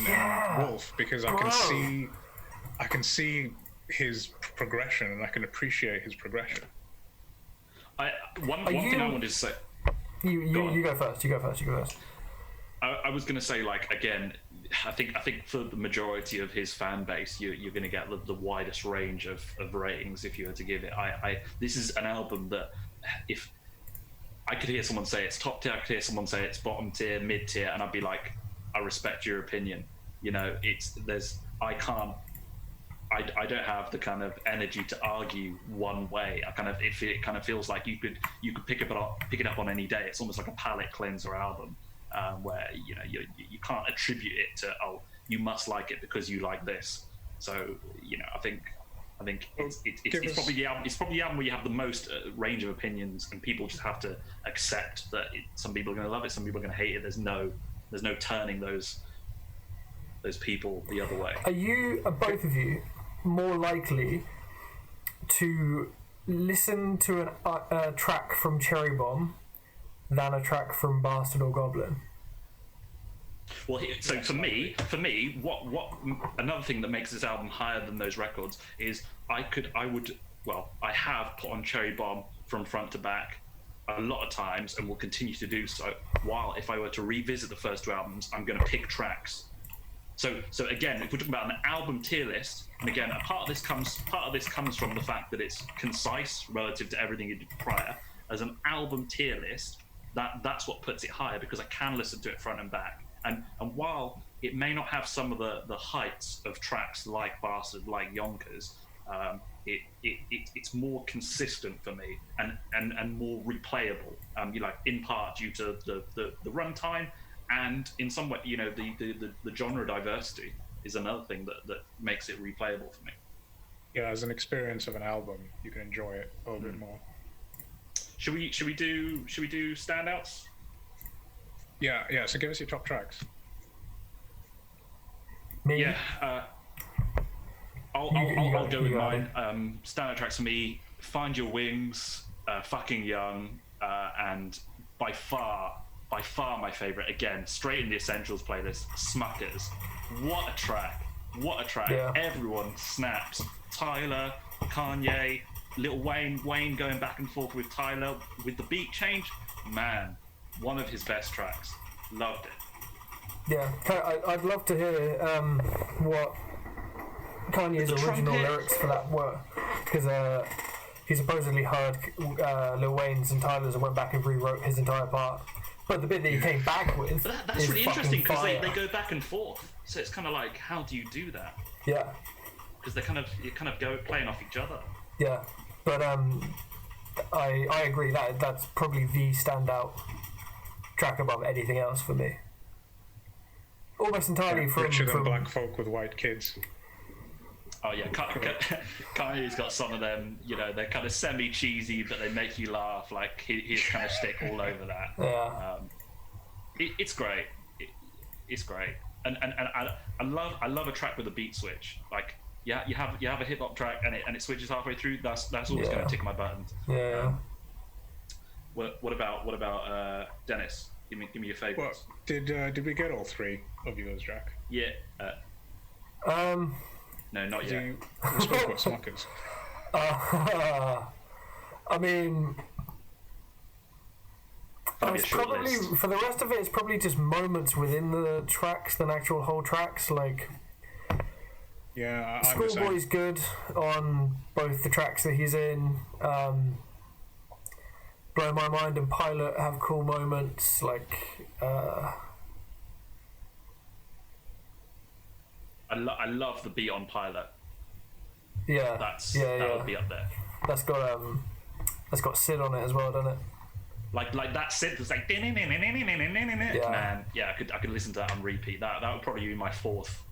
Wolf, because I can see his progression and I can appreciate his progression. One thing I wanted to say. You go first. I was going to say, like, again, I think for the majority of his fan base, you're going to get the widest range of ratings if you were to give it. This is an album that if I could hear someone say it's top tier, I could hear someone say it's bottom tier, mid tier, and I'd be like, I respect your opinion. You know, I don't have the kind of energy to argue one way. It kind of feels like you could pick it up on any day. It's almost like a palate cleanser album, where you can't attribute it to you must like it because you like this. So I think it's probably the album where you have the most range of opinions, and people just have to accept that some people are going to love it, some people are going to hate it. There's no turning those people the other way. Are both of you more likely to listen to a track from Cherry Bomb than a track from Bastard or Goblin? Well, so for me, what another thing that makes this album higher than those records is I have put on Cherry Bomb from front to back a lot of times and will continue to do so. While if I were to revisit the first two albums, I'm going to pick tracks. So again, if we're talking about an album tier list, and again, part of this comes from the fact that it's concise relative to everything you did prior. As an album tier list, that's what puts it higher, because I can listen to it front and back. And while it may not have some of the heights of tracks like Bastard, like Yonkers, it's more consistent for me and more replayable. In part due to the runtime, and in some way, the genre diversity is another thing that makes it replayable for me. Yeah, as an experience of an album, you can enjoy it a little bit more. Should we do standouts? Yeah. So give us your top tracks. Me? Yeah. I'll go with mine. Standout tracks for me: "Find Your Wings," "Fucking Young," and by far my favorite. Again, straight in the Essentials playlist. "Smuckers." What a track! Yeah. Everyone snaps. Tyler, Kanye, Lil Wayne going back and forth with Tyler with the beat change. Man, one of his best tracks. Loved it. Yeah, I'd love to hear what Kanye's original lyrics for that were, because he supposedly heard Lil Wayne's and Tyler's and went back and rewrote his entire part. But the bit that he came back with, that's really interesting, because they go back and forth. So it's kind of like, how do you do that? Yeah. Because you kind of go playing off each other. Yeah, but I agree that's probably the standout track above anything else for me. Almost entirely from Richer than black folk with white kids. Oh yeah, Kanye's got some of them. You know, they're kind of semi-cheesy, but they make you laugh. Like his kind of stick all over that. Yeah. It's great. It's great, and I love a track with a beat switch. Like yeah, you have a hip hop track and it switches halfway through. That's always going to tick my buttons. Yeah. What about Dennis? Give me your favorites. Well, did we get all three of yours, Jack? Yeah. No, not yet. We spoke about Smuckers. I mean, it's probably list. for the rest of it. It's probably just moments within the tracks than actual whole tracks. Like, Yeah, I'm the same. Schoolboy's good on both the tracks that he's in. Blow My Mind and Pilot have cool moments. Like, I love the beat on Pilot. yeah, That would be up there. That's got Sid on it as well, doesn't it? Like that synth was like man. Yeah, I could listen to that on repeat. That would probably be my fourth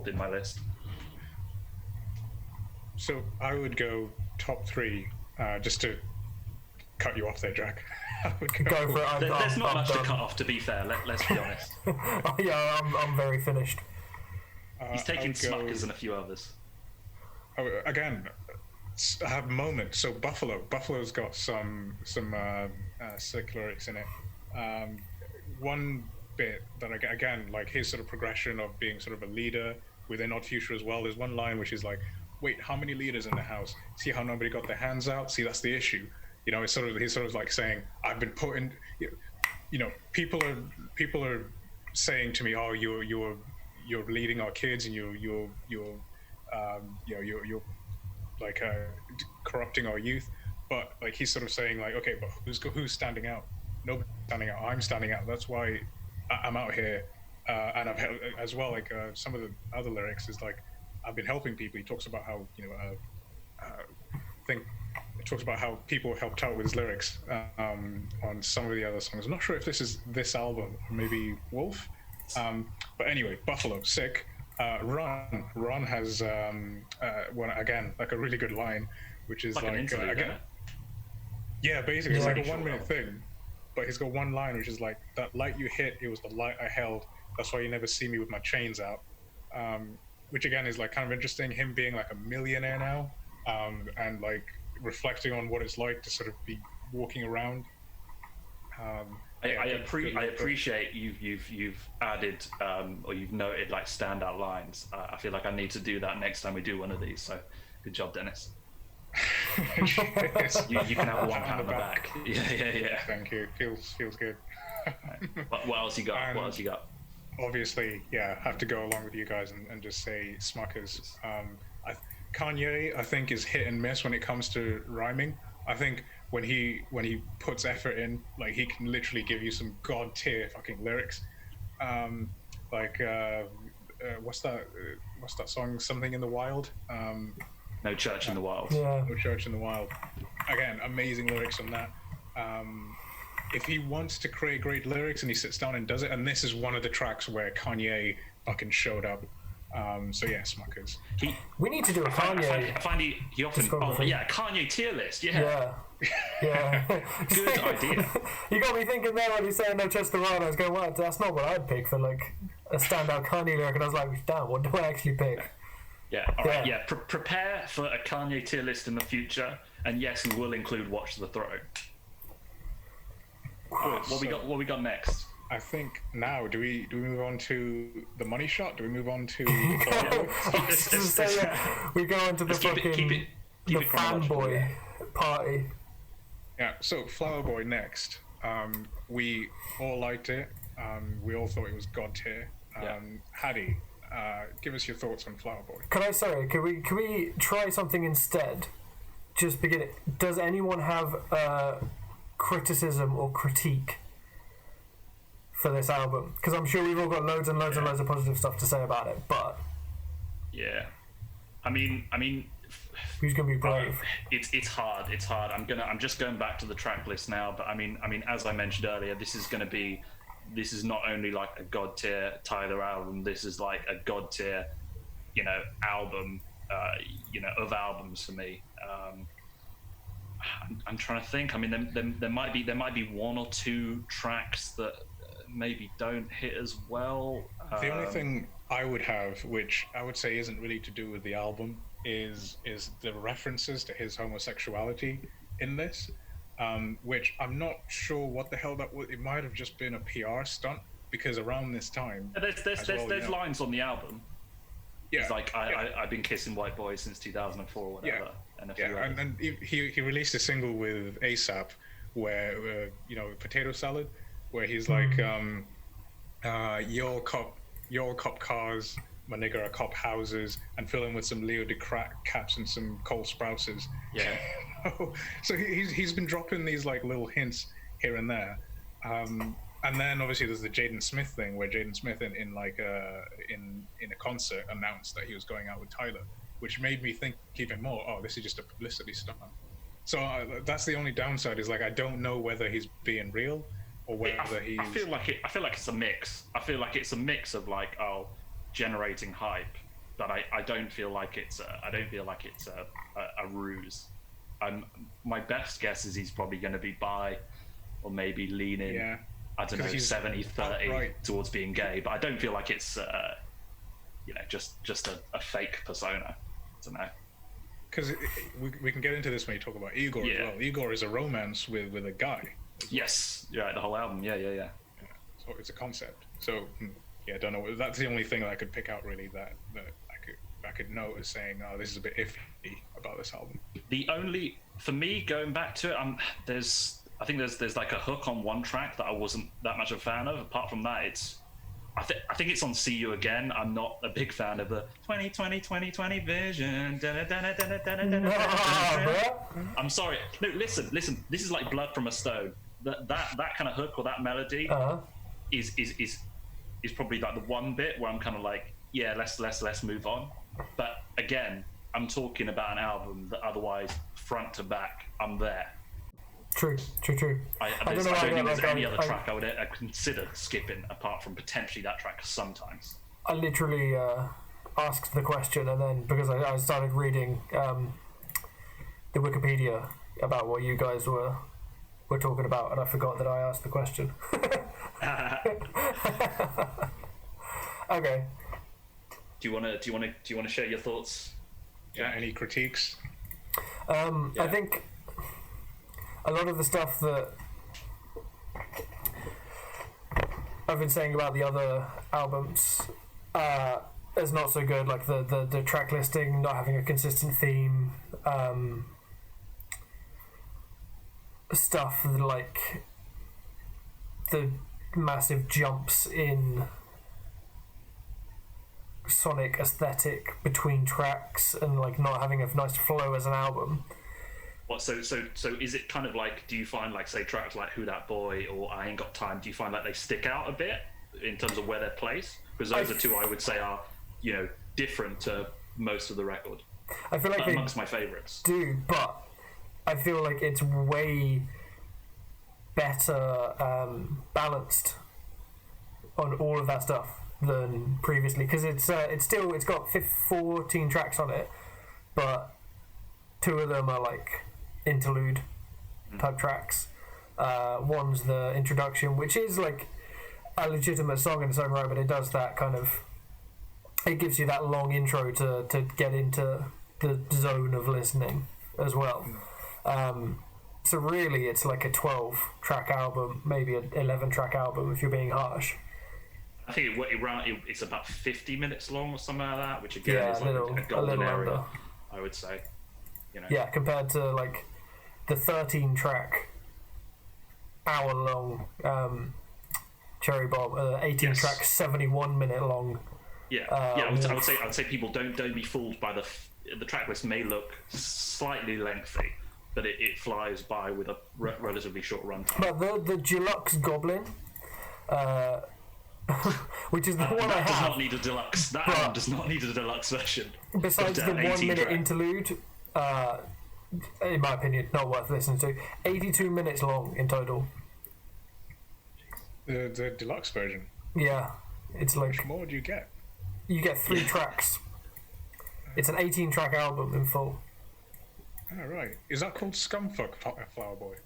in my list. So I would go top three, just to cut you off there, Jack. I would Go for it. There's not much to done. cut off, to be fair. Let's be honest. Yeah, I'm very finished. He's taking I would go- Smuckers and a few others. Again, I have moments. So Buffalo's got some sick lyrics in it. One bit that again, like his sort of progression of being sort of a leader within Odd Future as well. There's one line which is like, "Wait, how many leaders in the house? See how nobody got their hands out? See, that's the issue." You know, he's sort of like saying, "I've been put in." You know, people are saying to me, "Oh, you're leading our kids, and you're like corrupting our youth." But like he's sort of saying like, "Okay, but who's standing out? Nobody's standing out. I'm standing out. That's why I'm out here." And I've as well, like some of the other lyrics is like, "I've been helping people." He talks about how it talks about how people helped out with his lyrics on some of the other songs. I'm not sure if this is this album or maybe Wolf. But anyway, Buffalo, sick. Run has one again, like a really good line, which is Like an interlude, again, yeah, basically it's like a 1 minute thing, but he's got one line which is like, "That light you hit, it was the light I held. That's why you never see me with my chains out." Which again is like kind of interesting. Him being like a millionaire now, and like reflecting on what it's like to sort of be walking around. I appreciate you've added or you've noted like standout lines. I feel like I need to do that next time we do one of these. So, good job, Dennis. You can have one pat on the back. Yeah. Thank you. Feels good. What else you got? What else you got? Obviously, yeah, have to go along with you guys and just say Smuckers. Kanye, I think, is hit and miss when it comes to rhyming. I think when he puts effort in, like he can literally give you some god tier fucking lyrics. What's that song? Something in the Wild. No Church in the Wild. Yeah. No Church in the Wild. Again, amazing lyrics on that. If he wants to create great lyrics and he sits down and does it, and this is one of the tracks where Kanye fucking showed up. So yeah, Smuckers. We need to do a Kanye. I find he often. Discography. Oh yeah, Kanye tier list. Yeah. Good idea. You got me thinking there when he's saying No Chest the Wild. I was going, well, that's not what I'd pick for like a standout Kanye lyric, and I was like, damn, what do I actually pick? Yeah. All right. Yeah. Prepare for a Kanye tier list in the future, and yes, we will include Watch the Throne. What we got next? I think now do we move on to the money shot? Do we move on to we go into the fucking the fanboy party. Yeah, so Flower Boy next. We all liked it. We all thought it was god tier. Hattie, give us your thoughts on Flower Boy. Can we try something instead? Just begin it. Does anyone have criticism or critique for this album? Because I'm sure we've all got loads and loads and loads of positive stuff to say about it, but yeah, I mean, who's gonna be brave? It's hard. I'm just going back to the track list now, but I mean, as I mentioned earlier, this is not only like a god tier Tyler album. This is like a god tier album, of albums for me. I'm trying to think. I mean, there might be one or two tracks that maybe don't hit as well. The only thing I would have, which I would say isn't really to do with the album, is the references to his homosexuality in this, which I'm not sure what the hell that was. It might have just been a PR stunt, because around this time, there's lines on the album. Yeah, it's like I've been kissing white boys since 2004 or whatever. Yeah, and he released a single with ASAP where Potato Salad, where he's like, "Your cop cars, my nigger are cop houses," and fill in with some Leo DiCaps and some Cole Sprouses. Yeah. So he's been dropping these like little hints here and there. And then obviously there's the Jaden Smith thing, where Jaden Smith in a concert announced that he was going out with Tyler, which made me think even more, oh, this is just a publicity stunt. So that's the only downside, is like I don't know whether he's being real or whether he's. I feel like it's a mix. I feel like it's a mix of like generating hype, but I don't feel like it's a ruse. My best guess is he's probably going to be bi, or maybe leaning. Yeah. I don't know, 70-30 towards being gay, but I don't feel like it's just a fake persona. I don't know. Because we can get into this when you talk about Igor as well. Igor is a romance with a guy. Yes, yeah, the whole album. Yeah. So it's a concept. So I don't know. That's the only thing that I could pick out really that I could note as saying, oh, this is a bit iffy about this album. For me, going back to it, I think there's like a hook on one track that I wasn't that much of a fan of. Apart from that, I think it's on See You Again. I'm not a big fan of the 2020 vision. I'm sorry. No, listen. This is like Blood from a Stone. That kind of hook or that melody is probably like the one bit where I'm kind of like, yeah, let's move on. But again, I'm talking about an album that otherwise front to back, I'm there. True. I don't think there's any other track I would consider skipping apart from potentially that track sometimes. I literally asked the question, and then because I started reading the Wikipedia about what you guys were talking about, and I forgot that I asked the question. Okay. Do you want to share your thoughts? Yeah. Any critiques? I think a lot of the stuff that I've been saying about the other albums is not so good, like the track listing not having a consistent theme, stuff like the massive jumps in sonic aesthetic between tracks, and like not having a nice flow as an album. What, so is it kind of like, do you find like, say, tracks like Who That Boy or I Ain't Got Time, do you find like they stick out a bit in terms of where they're placed? Because those are two I would say are, different to most of the record. I feel like amongst my favourites. Do, but I feel like it's way better balanced on all of that stuff than previously, because it's got 14 tracks on it, but 2 of them are like interlude type tracks. One's the introduction, which is like a legitimate song in its own right, but it does that kind of, it gives you that long intro to get into the zone of listening as well. So really it's like a 12 track album, maybe an 11 track album if you're being harsh. I think it's about 50 minutes long or something like that, which again is like a golden area, under. I would say. Yeah, compared to like the 13 track hour long Cherry Bomb, 18 track 71 minute long. I would say people don't be fooled by the track list may look slightly lengthy, but it flies by with a relatively short runtime. But the Deluxe Goblin, which is the one I have, does not need a deluxe. That album does not need a deluxe version. Besides the 1 minute interlude, in my opinion, not worth listening to. 82 minutes long in total. The deluxe version. Yeah, it's like. How much more do you get? You get 3 tracks It's an 18-track album in full. Oh, right. Is that called Scumfuck Flower Boy?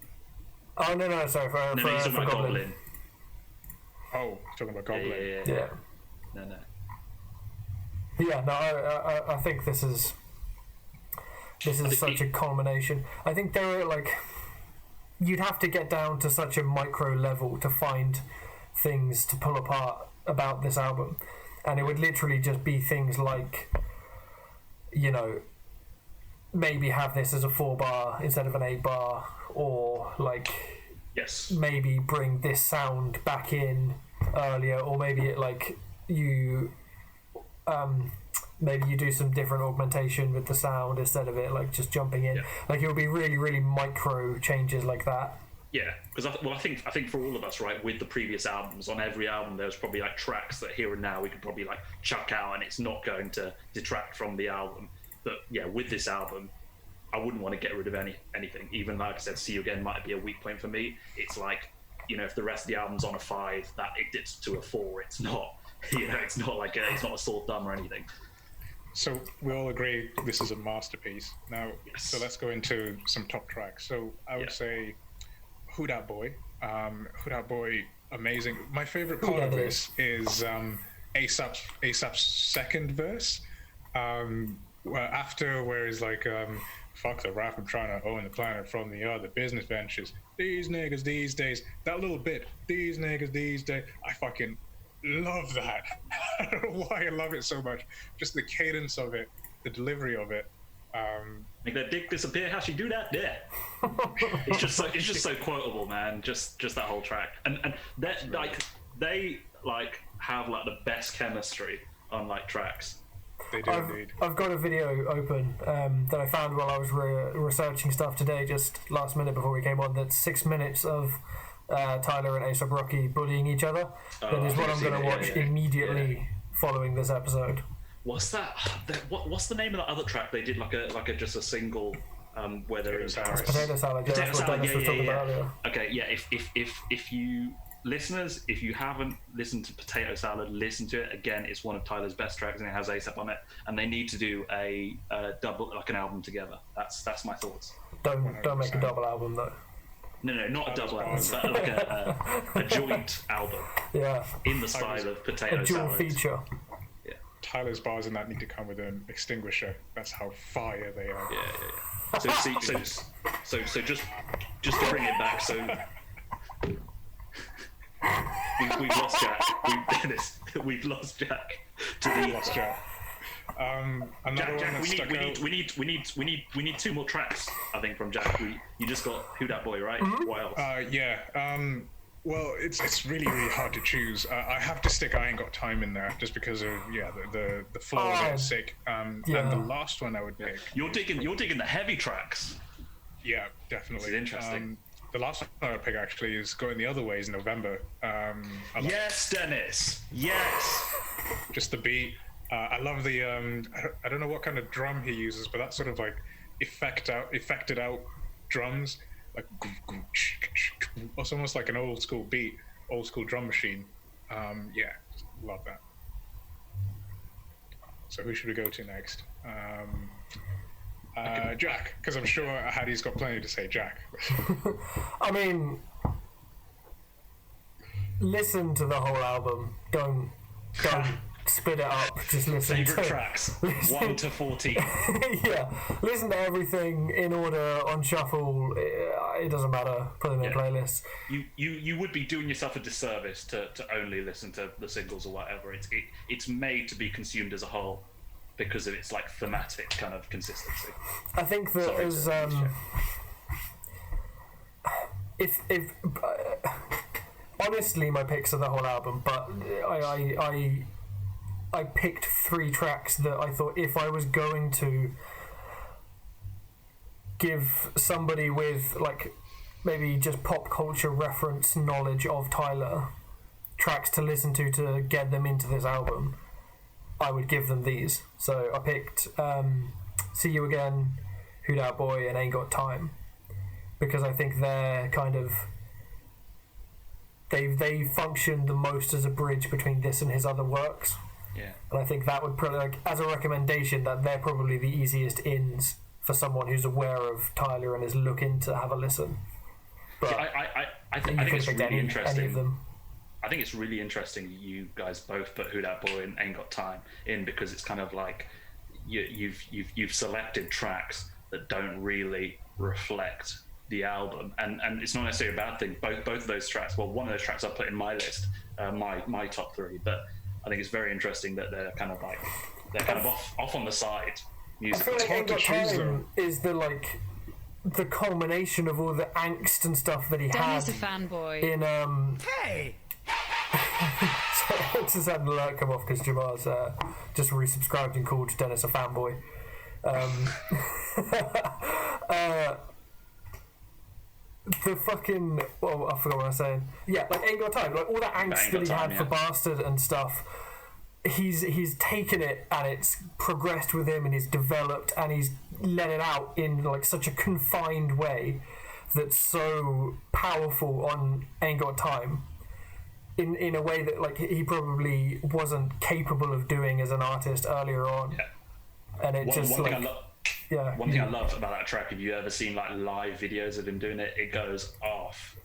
Oh no, sorry for No, he's talking about Goblin. Goblin. Oh, talking about Goblin. Yeah. No. Yeah, no, I think this is such a culmination. I think there are like, you'd have to get down to such a micro level to find things to pull apart about this album, and it would literally just be things like, you know, maybe have this as a 4-bar instead of an 8-bar, or like, Yes. maybe bring this sound back in earlier, or maybe it like you maybe you do some different augmentation with the sound instead of it like just jumping in. Yeah. Like it would be really, really micro changes like that. Yeah, because I think for all of us, right, with the previous albums, on every album there's probably like tracks that here and now we could probably like chuck out, and it's not going to detract from the album. But yeah, with this album, I wouldn't want to get rid of anything. Even like I said, See You Again might be a weak point for me. It's like, you know, if the rest of the album's on a 5, that it dips to a 4. It's not, you know, it's not like it's not a sore thumb or anything. So we all agree this is a masterpiece. Now, Yes. so let's go into some top tracks. So I would say Who Dat Boy. Who Dat Boy, amazing. My favorite part of this is ASAP's second verse. Where he's like, fuck the rap, I'm trying to own the planet from the other business ventures. These niggas these days. That little bit, these niggas these days. I fucking love that. I don't know why I love it so much. Just the cadence of it, the delivery of it. Make that dick disappear. How she do that? Yeah. It's just so quotable, man. Just that whole track, and that like they like have like the best chemistry on like tracks. They do indeed. I've got a video open that I found while I was researching stuff today, just last minute before we came on. That's 6 minutes of Tyler and A$AP Rocky bullying each other. That is what I'm going to watch immediately following this episode. What's that? What's the name of that other track they did? Like a just a single where they're in Paris. Potato salad. Yeah, that's what Dennis was talking about earlier. Okay, yeah. If you listeners, if you haven't listened to Potato Salad, listen to it again. It's one of Tyler's best tracks, and it has A$AP on it. And they need to do a double, like an album together. That's my thoughts. Don't make a double album though. No, not a double album, but like a joint album. Yeah. In the style of Potato A dual Salad. feature. Yeah. Tyler's bars in that need to come with an extinguisher. That's how fire they are. Yeah. So just to bring it back. So we've lost Jack. We've lost Jack to the Lost Jack. Another Jack, one that we need 2 more tracks. I think from Jack. You just got Who Dat Boy, right? Mm-hmm. What else? Well, it's really hard to choose. I have to stick I Ain't Got Time in there just because of the flow of it, sick. And the last one I would pick. You're digging the heavy tracks. Yeah, definitely. This is interesting. The last one I would pick actually is Going the Other Way is November. Yes, Dennis. Yes. Just the beat. I love the I don't know what kind of drum he uses, but that sort of like effected out drums, like it's almost like an old school beat, old school drum machine. Just love that. So who should we go to next? Jack, because I'm sure Hattie's got plenty to say. Jack. I mean, listen to the whole album. Don't split it up. Just listen Favorite to tracks 1 to 14. yeah, listen to everything in order on shuffle. It doesn't matter. Put them in playlists. You would be doing yourself a disservice to only listen to the singles or whatever. It's made to be consumed as a whole because of its like thematic kind of consistency. I think that if honestly, my picks are the whole album, but I picked 3 tracks that I thought if I was going to give somebody with like maybe just pop culture reference knowledge of Tyler tracks to listen to get them into this album, I would give them these. So I picked See You Again, Who Dat Boy, and Ain't Got Time, because I think they're kind of they function the most as a bridge between this and his other works. Yeah. And I think that would probably, like, as a recommendation, that they're probably the easiest ins for someone who's aware of Tyler and is looking to have a listen. But See, I think it's really interesting. Any of them. I think it's really interesting you guys both put Who Dat Boy and Ain't Got Time in, because it's kind of like you've selected tracks that don't really reflect the album, and it's not necessarily a bad thing. Both of those tracks, well, one of those tracks I put in my list, my top 3, but I think it's very interesting that they're kind of off on the side. I feel like Ain't Got Time is the culmination of all the angst and stuff that he Danny's had. a fanboy. In Hey! Sorry, I just had an alert come off because Jamar's just resubscribed and called Dennis a fanboy. The fucking, well, I forgot what I was saying. Yeah, like Ain't Got Time, like all that angst that he had for Bastard and stuff. He's taken it and it's progressed with him and he's developed and he's let it out in like such a confined way that's so powerful on Ain't Got Time. In a way that like he probably wasn't capable of doing as an artist earlier on. Yeah. And it One thing I love about that track, have you ever seen like live videos of him doing it? It goes off.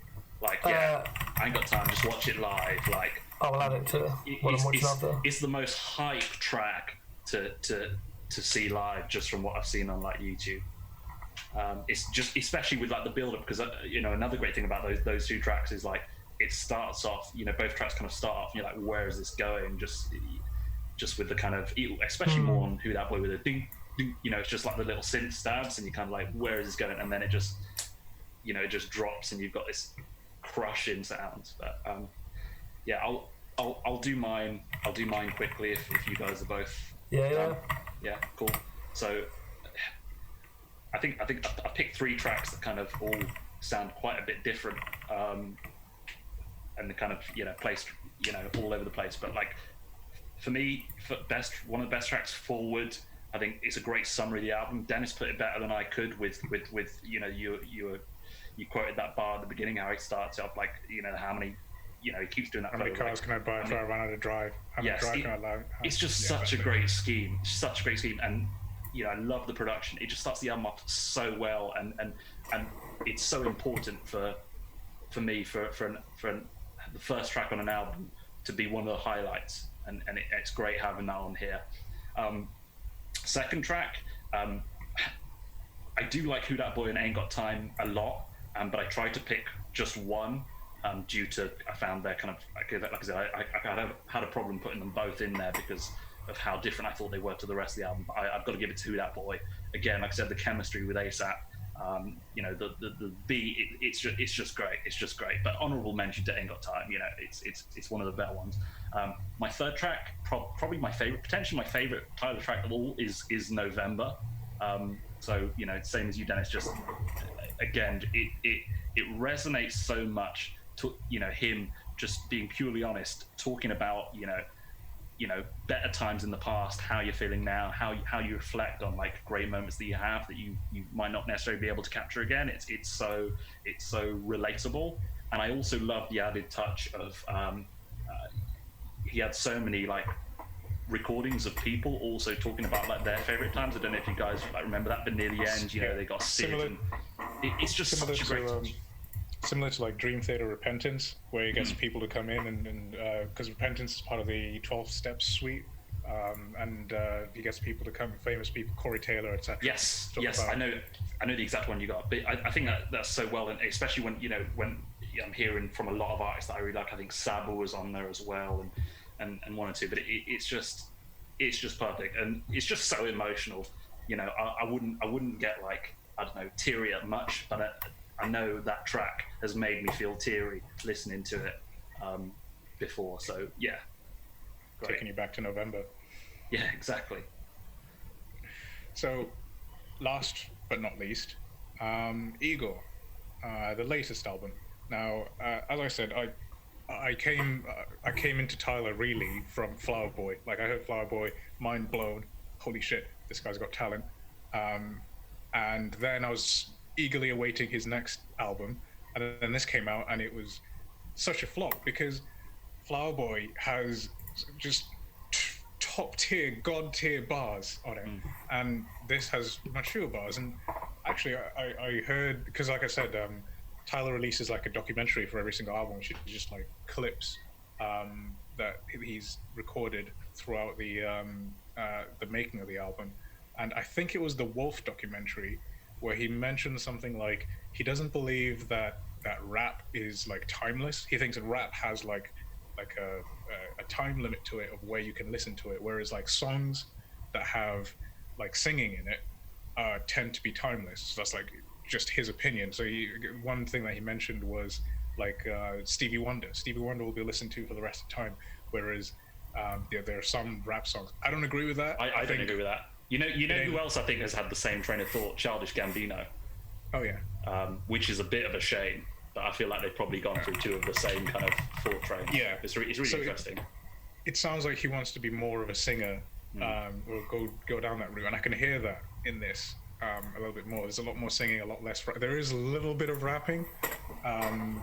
Like, I Ain't Got Time, just watch it live. Like, I'll add it to what I'm watching after. It's the most hype track to see live, just from what I've seen on like YouTube. It's just, especially with like the build up, because another great thing about those two tracks is like it starts off. Both tracks kind of start off. You're like, where is this going? Just with the kind of, especially more on Who Dat Boy with a ding, ding. It's just like the little synth stabs, and you're kind of like, where is this going? And then it just, it just drops, and you've got this crushing sound. But yeah, I'll do mine. I'll do mine quickly if you guys are both. Yeah. Cool. So I think I picked 3 tracks that kind of all sound quite a bit different, and the kind of placed all over the place. But like for me, one of the best tracks, Forward. I think it's a great summary of the album. Dennis put it better than I could with you quoted that bar at the beginning, how he starts off like how many. He keeps doing that. How many cars can I buy if I run out of drive? How many drive can I allow? It's just such a great scheme. Such a great scheme. And I love the production. It just starts the album off so well, and it's so important for me for the first track on an album to be one of the highlights. And it's great having that on here. Second track, I do like Who Dat Boy and Ain't Got Time a lot, but I tried to pick just one. Due to, I found they're kind of, like I said, I had a problem putting them both in there because of how different I thought they were to the rest of the album. But I've got to give it to Who Dat Boy. Again, like I said, the chemistry with ASAP, the beat, it's just great. It's just great. But honourable mention to Ain't Got Time. It's one of the better ones. My third track, probably my favourite, potentially my favourite Tyler track of all is November. So same as you, Dennis. Just again, it resonates so much. To him just being purely honest, talking about better times in the past, how you're feeling now, how you reflect on like great moments that you have that you might not necessarily be able to capture again. It's so relatable. And I also love the added touch of he had so many like recordings of people also talking about like their favorite times. I don't know if you guys like remember that, but near the end, they got Sid. It's just such a great touch. Similar to like Dream Theater Repentance, where he gets people to come in and because Repentance is part of the 12 Steps suite, and he gets people to come, famous people, Corey Taylor, etc. Yes, I know the exact one you got, but I think that's so well, and especially when I'm hearing from a lot of artists that I really like. I think Sabo was on there as well, and one or two, but it's just perfect, and it's just so emotional. I wouldn't get like, I don't know, teary at much, but I know that track has made me feel teary listening to it before. So yeah, great. Taking you back to November. Yeah, exactly. So, last but not least, Igor, the latest album. Now, as I said, I came into Tyler really from Flower Boy. Like I heard Flower Boy, mind blown. Holy shit, this guy's got talent. And then I was eagerly awaiting his next album, and then this came out and it was such a flop because Flower Boy has just top tier, god tier bars on it, and this has much fewer bars. And actually, I heard, because like I said, Tyler releases like a documentary for every single album, which is just like clips that he's recorded throughout the making of the album. And I think it was the Wolf documentary where he mentioned something like he doesn't believe that rap is like timeless. He thinks that rap has like a time limit to it of where you can listen to it, whereas like songs that have like singing in it tend to be timeless. So that's like just his opinion. So one thing that he mentioned was like Stevie Wonder. Stevie Wonder will be listened to for the rest of the time, whereas there are some rap songs. I don't agree with that. I don't agree with that. You know who else I think has had the same train of thought? Childish Gambino. Oh yeah. Which is a bit of a shame, but I feel like they've probably gone through two of the same kind of thought trains. Yeah, it's really interesting. It sounds like he wants to be more of a singer, or go down that route, and I can hear that in this a little bit more. There's a lot more singing, a lot less. There is a little bit of rapping.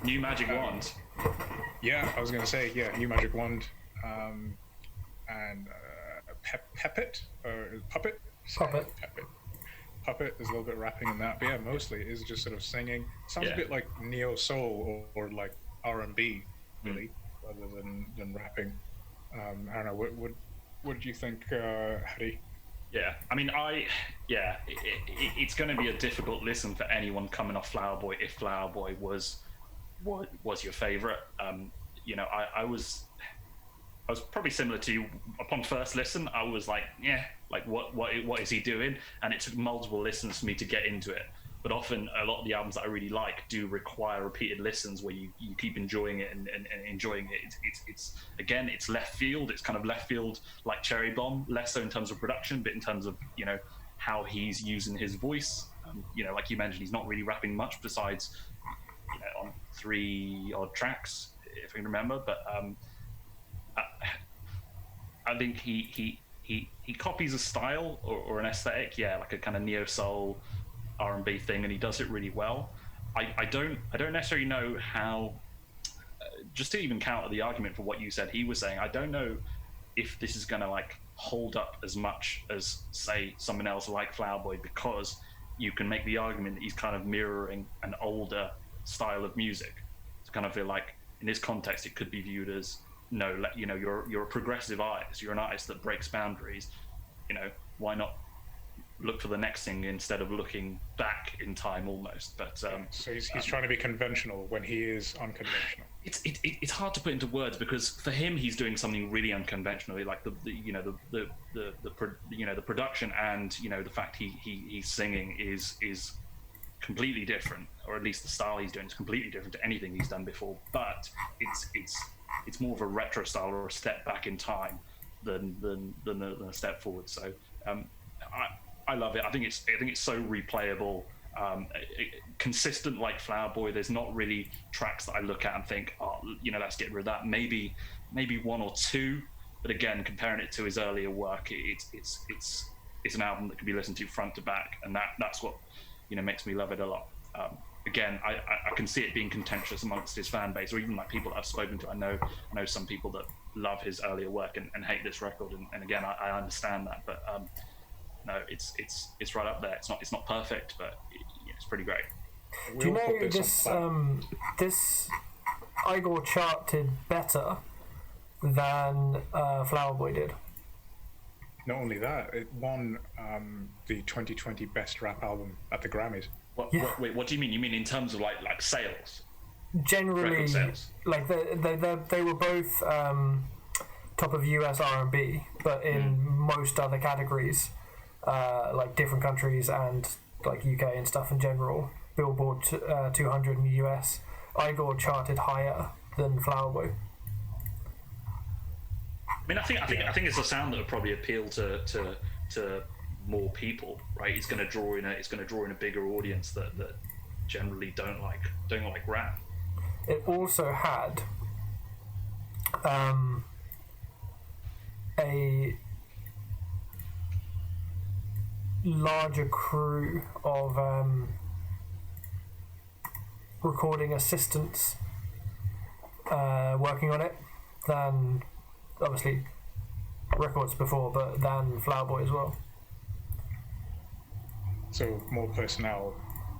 New Magic Wand. Yeah, I was gonna say New Magic Wand, and Puppet. Puppet. There's a little bit of rapping in that, but yeah, mostly it is just sort of singing. Sounds a bit like neo soul or like R&B, really, rather than rapping. I don't know. What do you think, Harry? Yeah, I mean, it's going to be a difficult listen for anyone coming off Flower Boy if Flower Boy was your favorite. I was probably similar to you. Upon first listen, I was like, what is he doing? And it took multiple listens for me to get into it. But often, a lot of the albums that I really like do require repeated listens where you keep enjoying it and enjoying it. It's left field. It's kind of left field like Cherry Bomb, less so in terms of production, but in terms of how he's using his voice. Like you mentioned, he's not really rapping much besides on 3 odd tracks, if I can remember. But I think he copies a style or an aesthetic, like a kind of neo soul R&B thing, and he does it really well. I don't necessarily know how. Just to even counter the argument for what you said, he was saying, I don't know if this is going to like hold up as much as say someone else like Flower Boy, because you can make the argument that he's kind of mirroring an older style of music. To kind of feel like in this context, it could be viewed as you're a progressive artist, you're an artist that breaks boundaries. Why not look for the next thing instead of looking back in time almost? But so he's trying to be conventional when he is unconventional. It's hard to put into words, because for him he's doing something really unconventionally, like the production and the fact he's singing is completely different, or at least the style he's doing is completely different to anything he's done before. But it's more of a retro style or a step back in time than a step forward. So I love it. I think it's so replayable, consistent like Flower Boy. There's not really tracks that I look at and think, let's get rid of that. Maybe 1 or 2, but again, comparing it to his earlier work, it's an album that can be listened to front to back, and that's what makes me love it a lot. Again, I can see it being contentious amongst his fan base, or even like people that I've spoken to. I know some people that love his earlier work and hate this record, and again, I understand that, but no, it's right up there. It's not perfect, but it's pretty great. Do you know this Igor charted better than Flower Boy did? Not only that, it won the 2020 Best Rap Album at the Grammys. Wait, what do you mean? You mean in terms of like sales? Generally, sales. Like they were both top of US R&B, but in most other categories, like different countries and like UK and stuff in general, Billboard 200 in the US, Igor charted higher than Flower Boy. I mean, I think it's a sound that would probably appeal to more people, right? It's going to draw in a bigger audience that generally don't like rap. It also had a larger crew of recording assistants working on it than obviously records before, but than Flower Boy as well. So more personnel,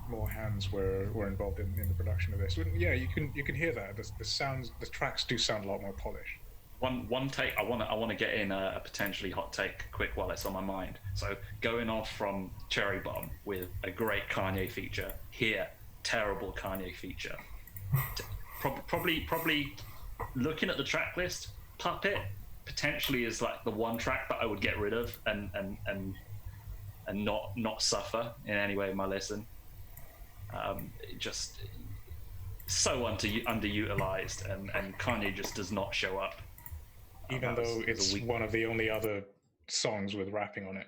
more hands were involved in the production of this. Yeah, you can hear that. The tracks do sound a lot more polished. One take. I want to get in a potentially hot take quick while it's on my mind. So going off from Cherry Bomb with a great Kanye feature, here terrible Kanye feature. Probably looking at the track list, Puppet potentially is like the one track that I would get rid of and not suffer in any way in my listen. Just so underutilized, and Kanye just does not show up. Even though it's one of the only other songs with rapping on it.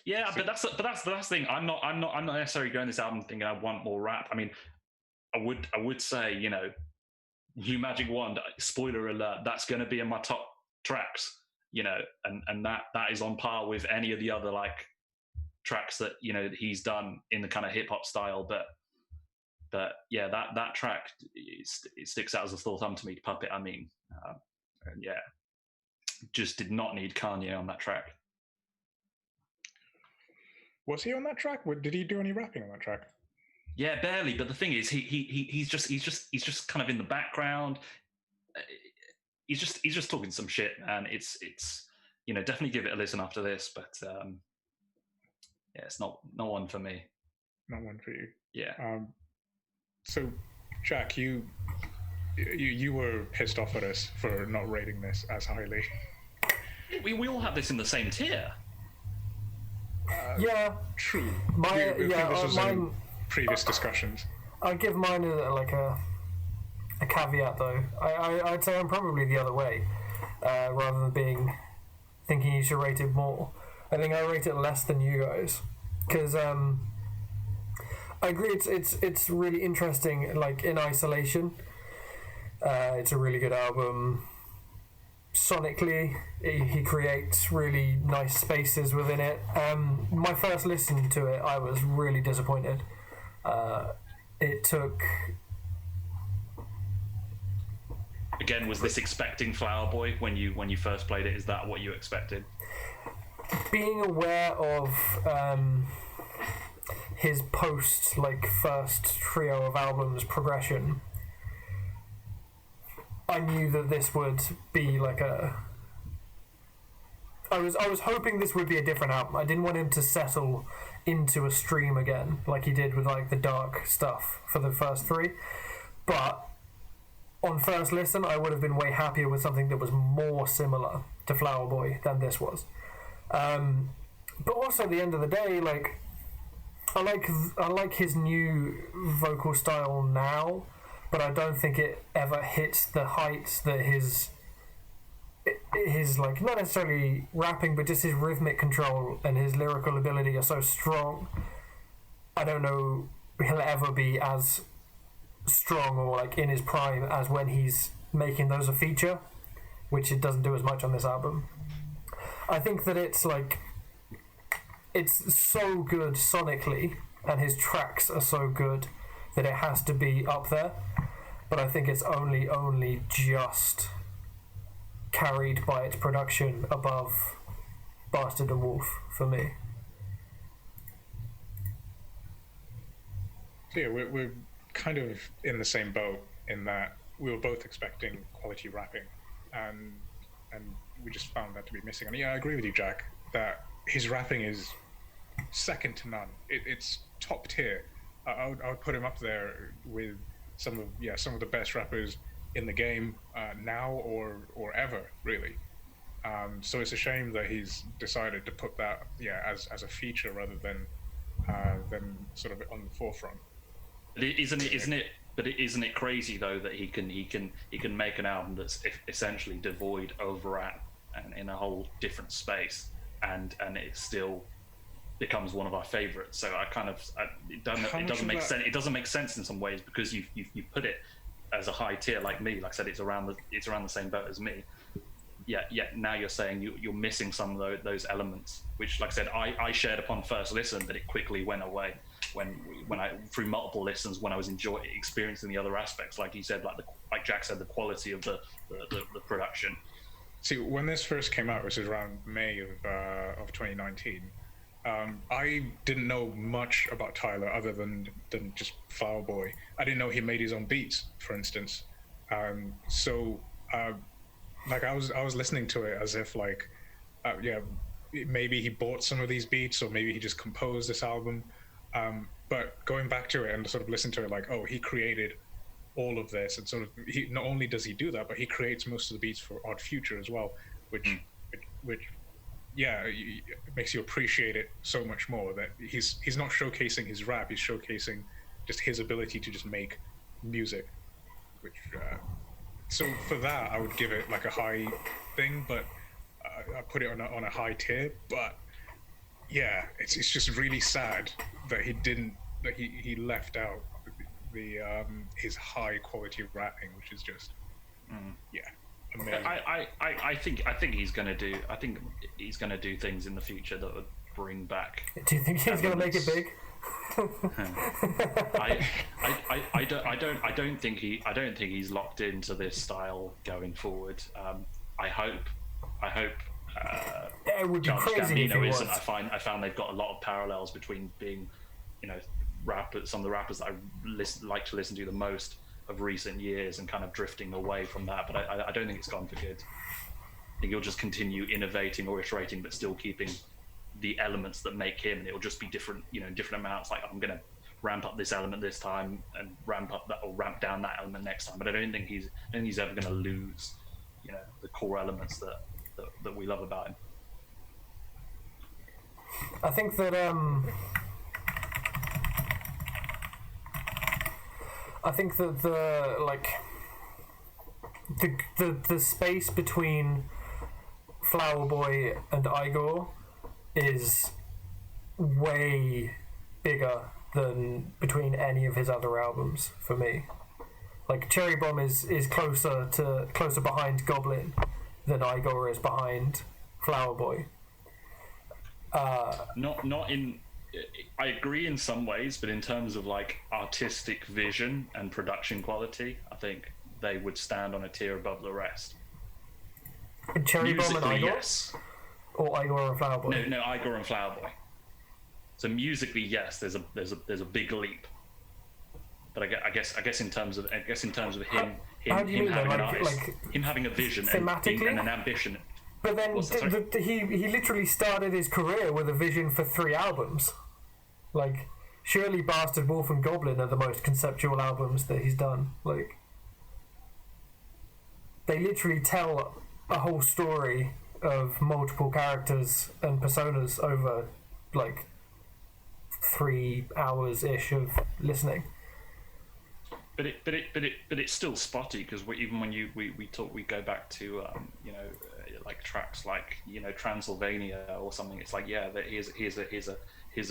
Yeah, but that's the thing. I'm not necessarily going this album thinking I want more rap. I mean, I would say, you know, You Magic Wand, spoiler alert, that's going to be in my top tracks, you know, and that is on par with any of the other like tracks that, you know, he's done in the kind of hip hop style. But yeah, that track it sticks out as a sore thumb to me. Puppet, I mean, and yeah, just did not need Kanye on that track. Was he on that track? Did he do any rapping on that track? Yeah, barely. But the thing is, he's just kind of in the background. He's just talking some shit, and it's you know, definitely give it a listen after this. But yeah, it's not one for me. Not one for you. Yeah. So, Jack, you were pissed off at us for not rating this as highly. We all have this in the same tier. Yeah. True. This was mine, in previous discussions. I'd give mine a caveat though. I'd say I'm probably the other way, rather than thinking you should rate it more. I think I rate it less than you guys, because I agree it's really interesting. Like in isolation, it's a really good album. Sonically, he creates really nice spaces within it. My first listen to it, I was really disappointed. It took... Again, was this expecting Flower Boy when you first played it? Is that what you expected? Being aware of his first trio of albums progression, I knew that this would be like I was hoping this would be a different album. I didn't want him to settle into a stream again like he did with like the dark stuff for the first three. But on first listen, I would have been way happier with something that was more similar to Flower Boy than this was. But also at the end of the day, like I like his new vocal style now, but I don't think it ever hits the heights that his like, not necessarily rapping, but just his rhythmic control and his lyrical ability are so strong. I don't know he'll ever be as strong or like in his prime as when he's making those a feature, which it doesn't do as much on this album. I think that it's so good sonically, and his tracks are so good that it has to be up there. But I think it's only just carried by its production above Bastard and Wolf for me. So yeah, we're kind of in the same boat in that we were both expecting quality rapping, and we just found that to be missing. And yeah, I agree with you, Jack, that his rapping is second to none. It's top tier. I would put him up there with some of the best rappers in the game now or ever, really. So it's a shame that he's decided to put that as a feature rather than sort of on the forefront. But isn't it crazy though that he can make an album that's essentially devoid of rap and in a whole different space, and it still becomes one of our favorites. So it doesn't make sense. It doesn't make sense in some ways because you put it as a high tier like me. Like I said, it's around the same boat as me. Yeah. Now you're saying you're missing some of those elements, which, like I said, I shared upon first listen, but it quickly went away when I through multiple listens when I was experiencing the other aspects. Like you said, like Jack said, the quality of the production. See, when this first came out, which was around May of 2019, I didn't know much about Tyler other than just Flower Boy. I didn't know he made his own beats, for instance. So like I was listening to it as if like yeah, maybe he bought some of these beats or maybe he just composed this album. But going back to it and sort of listen to it, like, oh, he created all of this, and sort of he not only does he do that, but he creates most of the beats for Odd Future as well, which yeah, it makes you appreciate it so much more. That he's not showcasing his rap, he's showcasing just his ability to just make music, which so for that I would give it like a high thing, but I put it on a high tier. But yeah, it's just really sad that he left out the his high quality rapping, which is just yeah, amazing. I think he's gonna do things in the future that would bring back. Do you think he's gonna make it big? I don't think he's locked into this style going forward. I hope It would be Charles crazy if he Gambino was. isn't. I found they've got a lot of parallels between being, you know, some of the rappers that I like to listen to the most of recent years and kind of drifting away from that. But I don't think it's gone for good. I think he'll just continue innovating or iterating, but still keeping the elements that make him, and it'll just be different, you know, different amounts. Like, I'm gonna ramp up this element this time and ramp up that or ramp down that element next time. But I don't think he's ever gonna lose, you know, the core elements that we love about him. I think that the space between Flower Boy and Igor is way bigger than between any of his other albums for me. Like, Cherry Bomb is closer behind Goblin than Igor is behind Flower Boy. Not in. I agree in some ways, but in terms of like artistic vision and production quality, I think they would stand on a tier above the rest. Cherry Bomb and Musically, Igor, yes. or Igor and Flower Boy. No, Igor and Flower Boy. So musically, yes, there's a big leap. But I guess in terms of him How do you mean, having an like, artist, him having a vision and an ambition. But then What's that, sorry? he literally started his career with a vision for 3 albums. Like, surely Bastard Wolf and Goblin are the most conceptual albums that he's done. Like, they literally tell a whole story of multiple characters and personas over like 3 hours ish of listening. But it's still spotty, because even when we go back to like tracks like, you know, Transylvania or something, it's like, yeah, that here's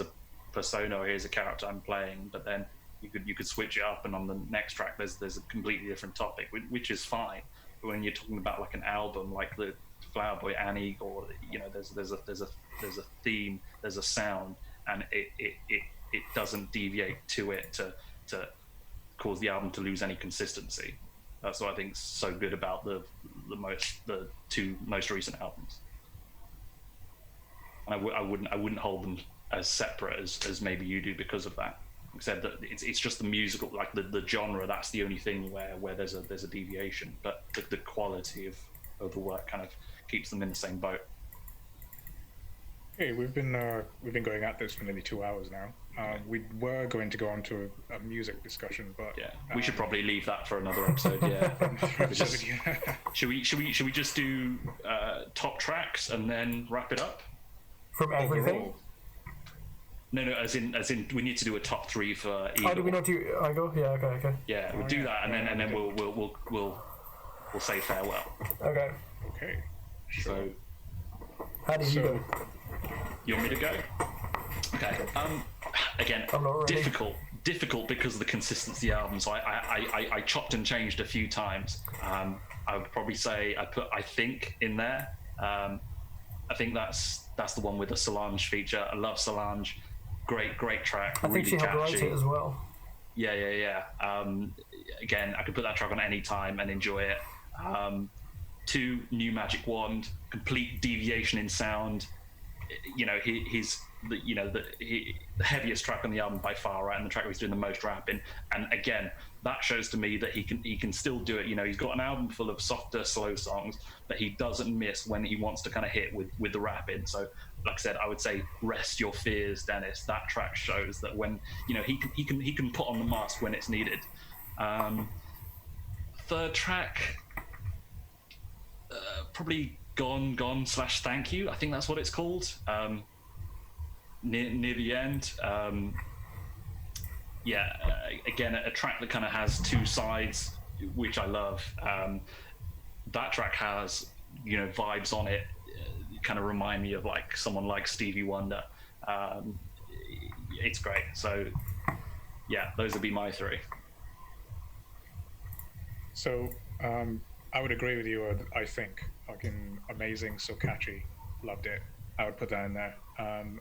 a persona, or here's a character I'm playing, but then you could switch it up, and on the next track there's a completely different topic, which is fine. But when you're talking about like an album like the Flower Boy and Igor, you know, there's a theme, there's a sound, and it doesn't deviate to it to cause the album to lose any consistency. That's what I think is so good about the 2 most recent albums. And I wouldn't hold them as separate as maybe you do because of that. Except that it's just the musical, like the genre. That's the only thing where there's a deviation. But the quality of the work kind of keeps them in the same boat. Hey, we've been going at this for nearly 2 hours now. We were going to go on to a music discussion, but yeah, we should probably leave that for another episode. Yeah. Should we just do top tracks and then wrap it up? From everything? Overall. No, as in we need to do a top 3 for Igor. Oh, do we not do Igor? Yeah, okay. Yeah, we'll do that, and then we'll say farewell. Okay. Okay. So, How do you go? you want me to go? Okay. Again, I'm not ready. difficult because of the consistency of the album. So I chopped and changed a few times. I would probably say I put I Think in there. I think that's the one with the Solange feature. I love Solange. Great track. I think really she helped catchy. write it as well. Yeah. Again, I could put that track on any time and enjoy it. to New Magic Wand, complete deviation in sound. You know, the heaviest track on the album by far, right, and the track where he's doing the most rapping. And again, that shows to me that he can still do it. You know, he's got an album full of softer, slow songs, but he doesn't miss when he wants to kind of hit with the rapping. So, like I said, I would say rest your fears, Dennis. That track shows that when, you know, he can put on the mask when it's needed. Third track, probably Gone / Thank You. I think that's what it's called. Near the end. Again, a track that kind of has two sides, which I love. That track has, you know, vibes on it, kind of remind me of like someone like Stevie Wonder. It's great. So yeah, those would be my three. So I would agree with you. I think fucking amazing, so catchy, loved it. I would put that in there.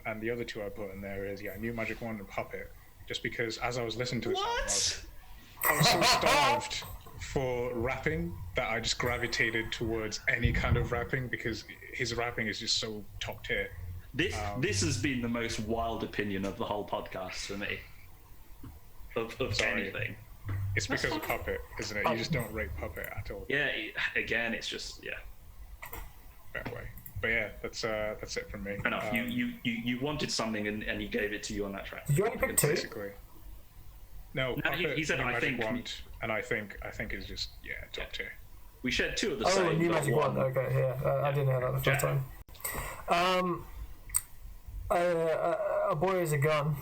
And the other two I put in there is New Magic Wand and Puppet, just because as I was listening to it, I was so starved for rapping that I just gravitated towards any kind of rapping, because his rapping is just so top tier. This has been the most wild opinion of the whole podcast for me. Of anything. It's because of Puppet, isn't it? You just don't rate Puppet at all. Yeah, again, it's just That way. But yeah, that's it from me. Fair enough. You wanted something and he gave it to you on that track. Did you only pick two? Basically. No, Puppet, he said New I Magic think. Wand, and I think is just top tier. We shared two of the same. Oh, New Magic one. Wand. Okay, yeah. I didn't hear that the first time. A Boy Is a Gun.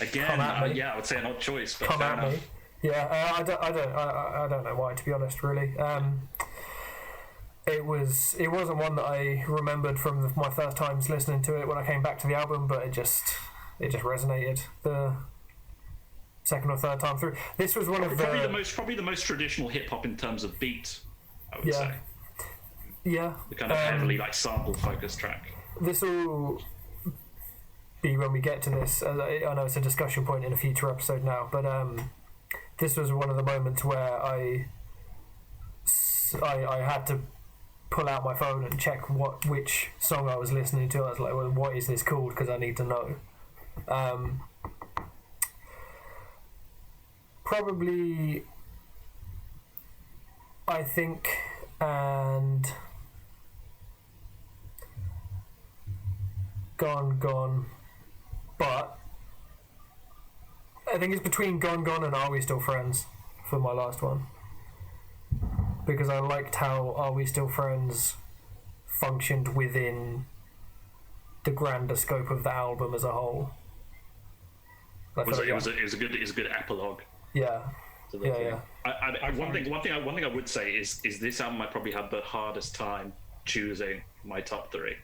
Again, I would say an odd choice, but Come fair at enough. me. Yeah, I don't know why, to be honest. Really, it wasn't one that I remembered from my first times listening to it when I came back to the album, but it just resonated the second or third time through. This was one of probably the most traditional hip hop in terms of beat, I would say. Yeah. The kind of heavily like sample focused track. This will be when we get to this. I know it's a discussion point in a future episode now, but this was one of the moments where I had to pull out my phone and check which song I was listening to. I was like, well, what is this called? Because I need to know. Probably, I think, and Gone, but I think it's between Gone and Are We Still Friends for my last one, because I liked how Are We Still Friends functioned within the grander scope of the album as a whole. It was a good epilogue. Yeah. Yeah. One thing I would say is this album I probably had the hardest time choosing my top three.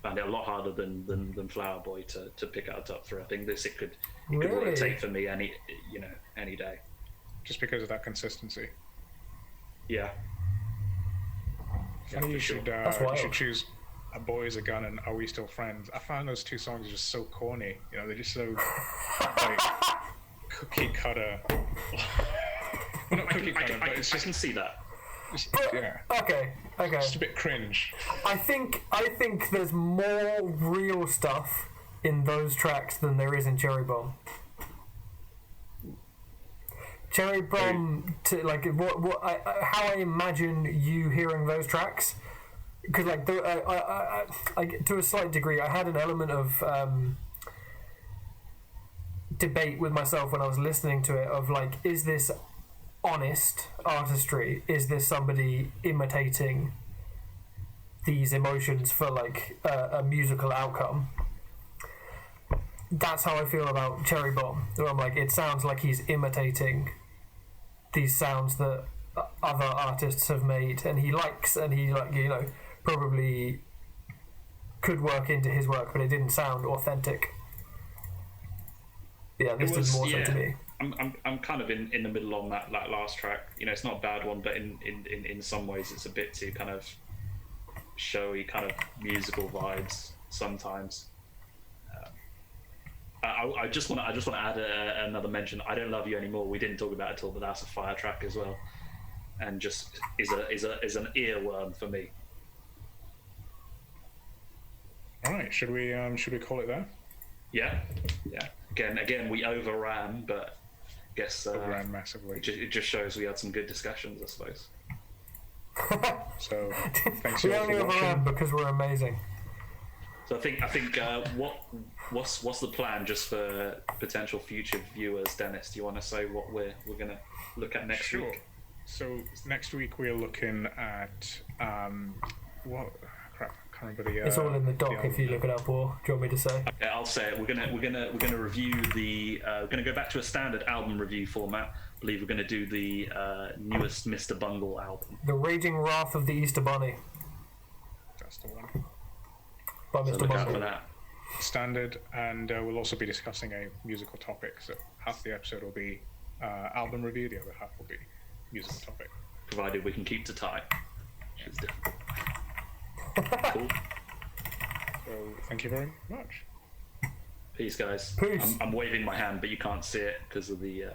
Found it a lot harder than Flower Boy to pick out a top three. I think it could rotate for me any day. Just because of that consistency. Yeah. Funny you should choose A Boy Is a Gun and Are We Still Friends. I found those two songs just so corny. You know, they're just so like cookie cutter. Well, not cookie cutter, but it's just, I can see that. Okay. Just a bit cringe. I think there's more real stuff in those tracks than there is in Cherry Bomb. Cherry Bomb, how I imagine you hearing those tracks, because like I to a slight degree, I had an element of debate with myself when I was listening to it of like, is this honest artistry? Is this somebody imitating these emotions for like a musical outcome? That's how I feel about Cherry Bomb. Where I'm like, it sounds like he's imitating these sounds that other artists have made, and he probably could work into his work, but it didn't sound authentic. Yeah, this did more so to me. I'm kind of in the middle on that last track. You know, it's not a bad one, but in some ways it's a bit too kind of showy, kind of musical vibes sometimes. I just want to add another mention. I Don't Love You Anymore. We didn't talk about it at all, but that's a fire track as well, and just is an earworm for me. All right, should we call it there? Yeah. Again, we overran, but I guess Overran massively. it just shows we had some good discussions, I suppose. So thanks We all only for overran watching. because we're amazing. So I think what's the plan just for potential future viewers, Dennis? Do you want to say what we're gonna look at next Sure. week? So next week we're looking at what crap? I can't remember the. It's all in the doc album. if you look it up, or do you want me to say? Okay, I'll say it. We're gonna review the. We're gonna go back to a standard album review format. I believe we're gonna do the newest Mr. Bungle album. The Raging Wrath of the Easter Bunny That's the one. by So Mr. look out for Bungle. that. Standard, and we'll also be discussing a musical topic. So half the episode will be album review, the other half will be musical topic. Provided we can keep to time, which is difficult. Cool. So thank you very much. Peace, guys. Peace. I'm waving my hand, but you can't see it because of the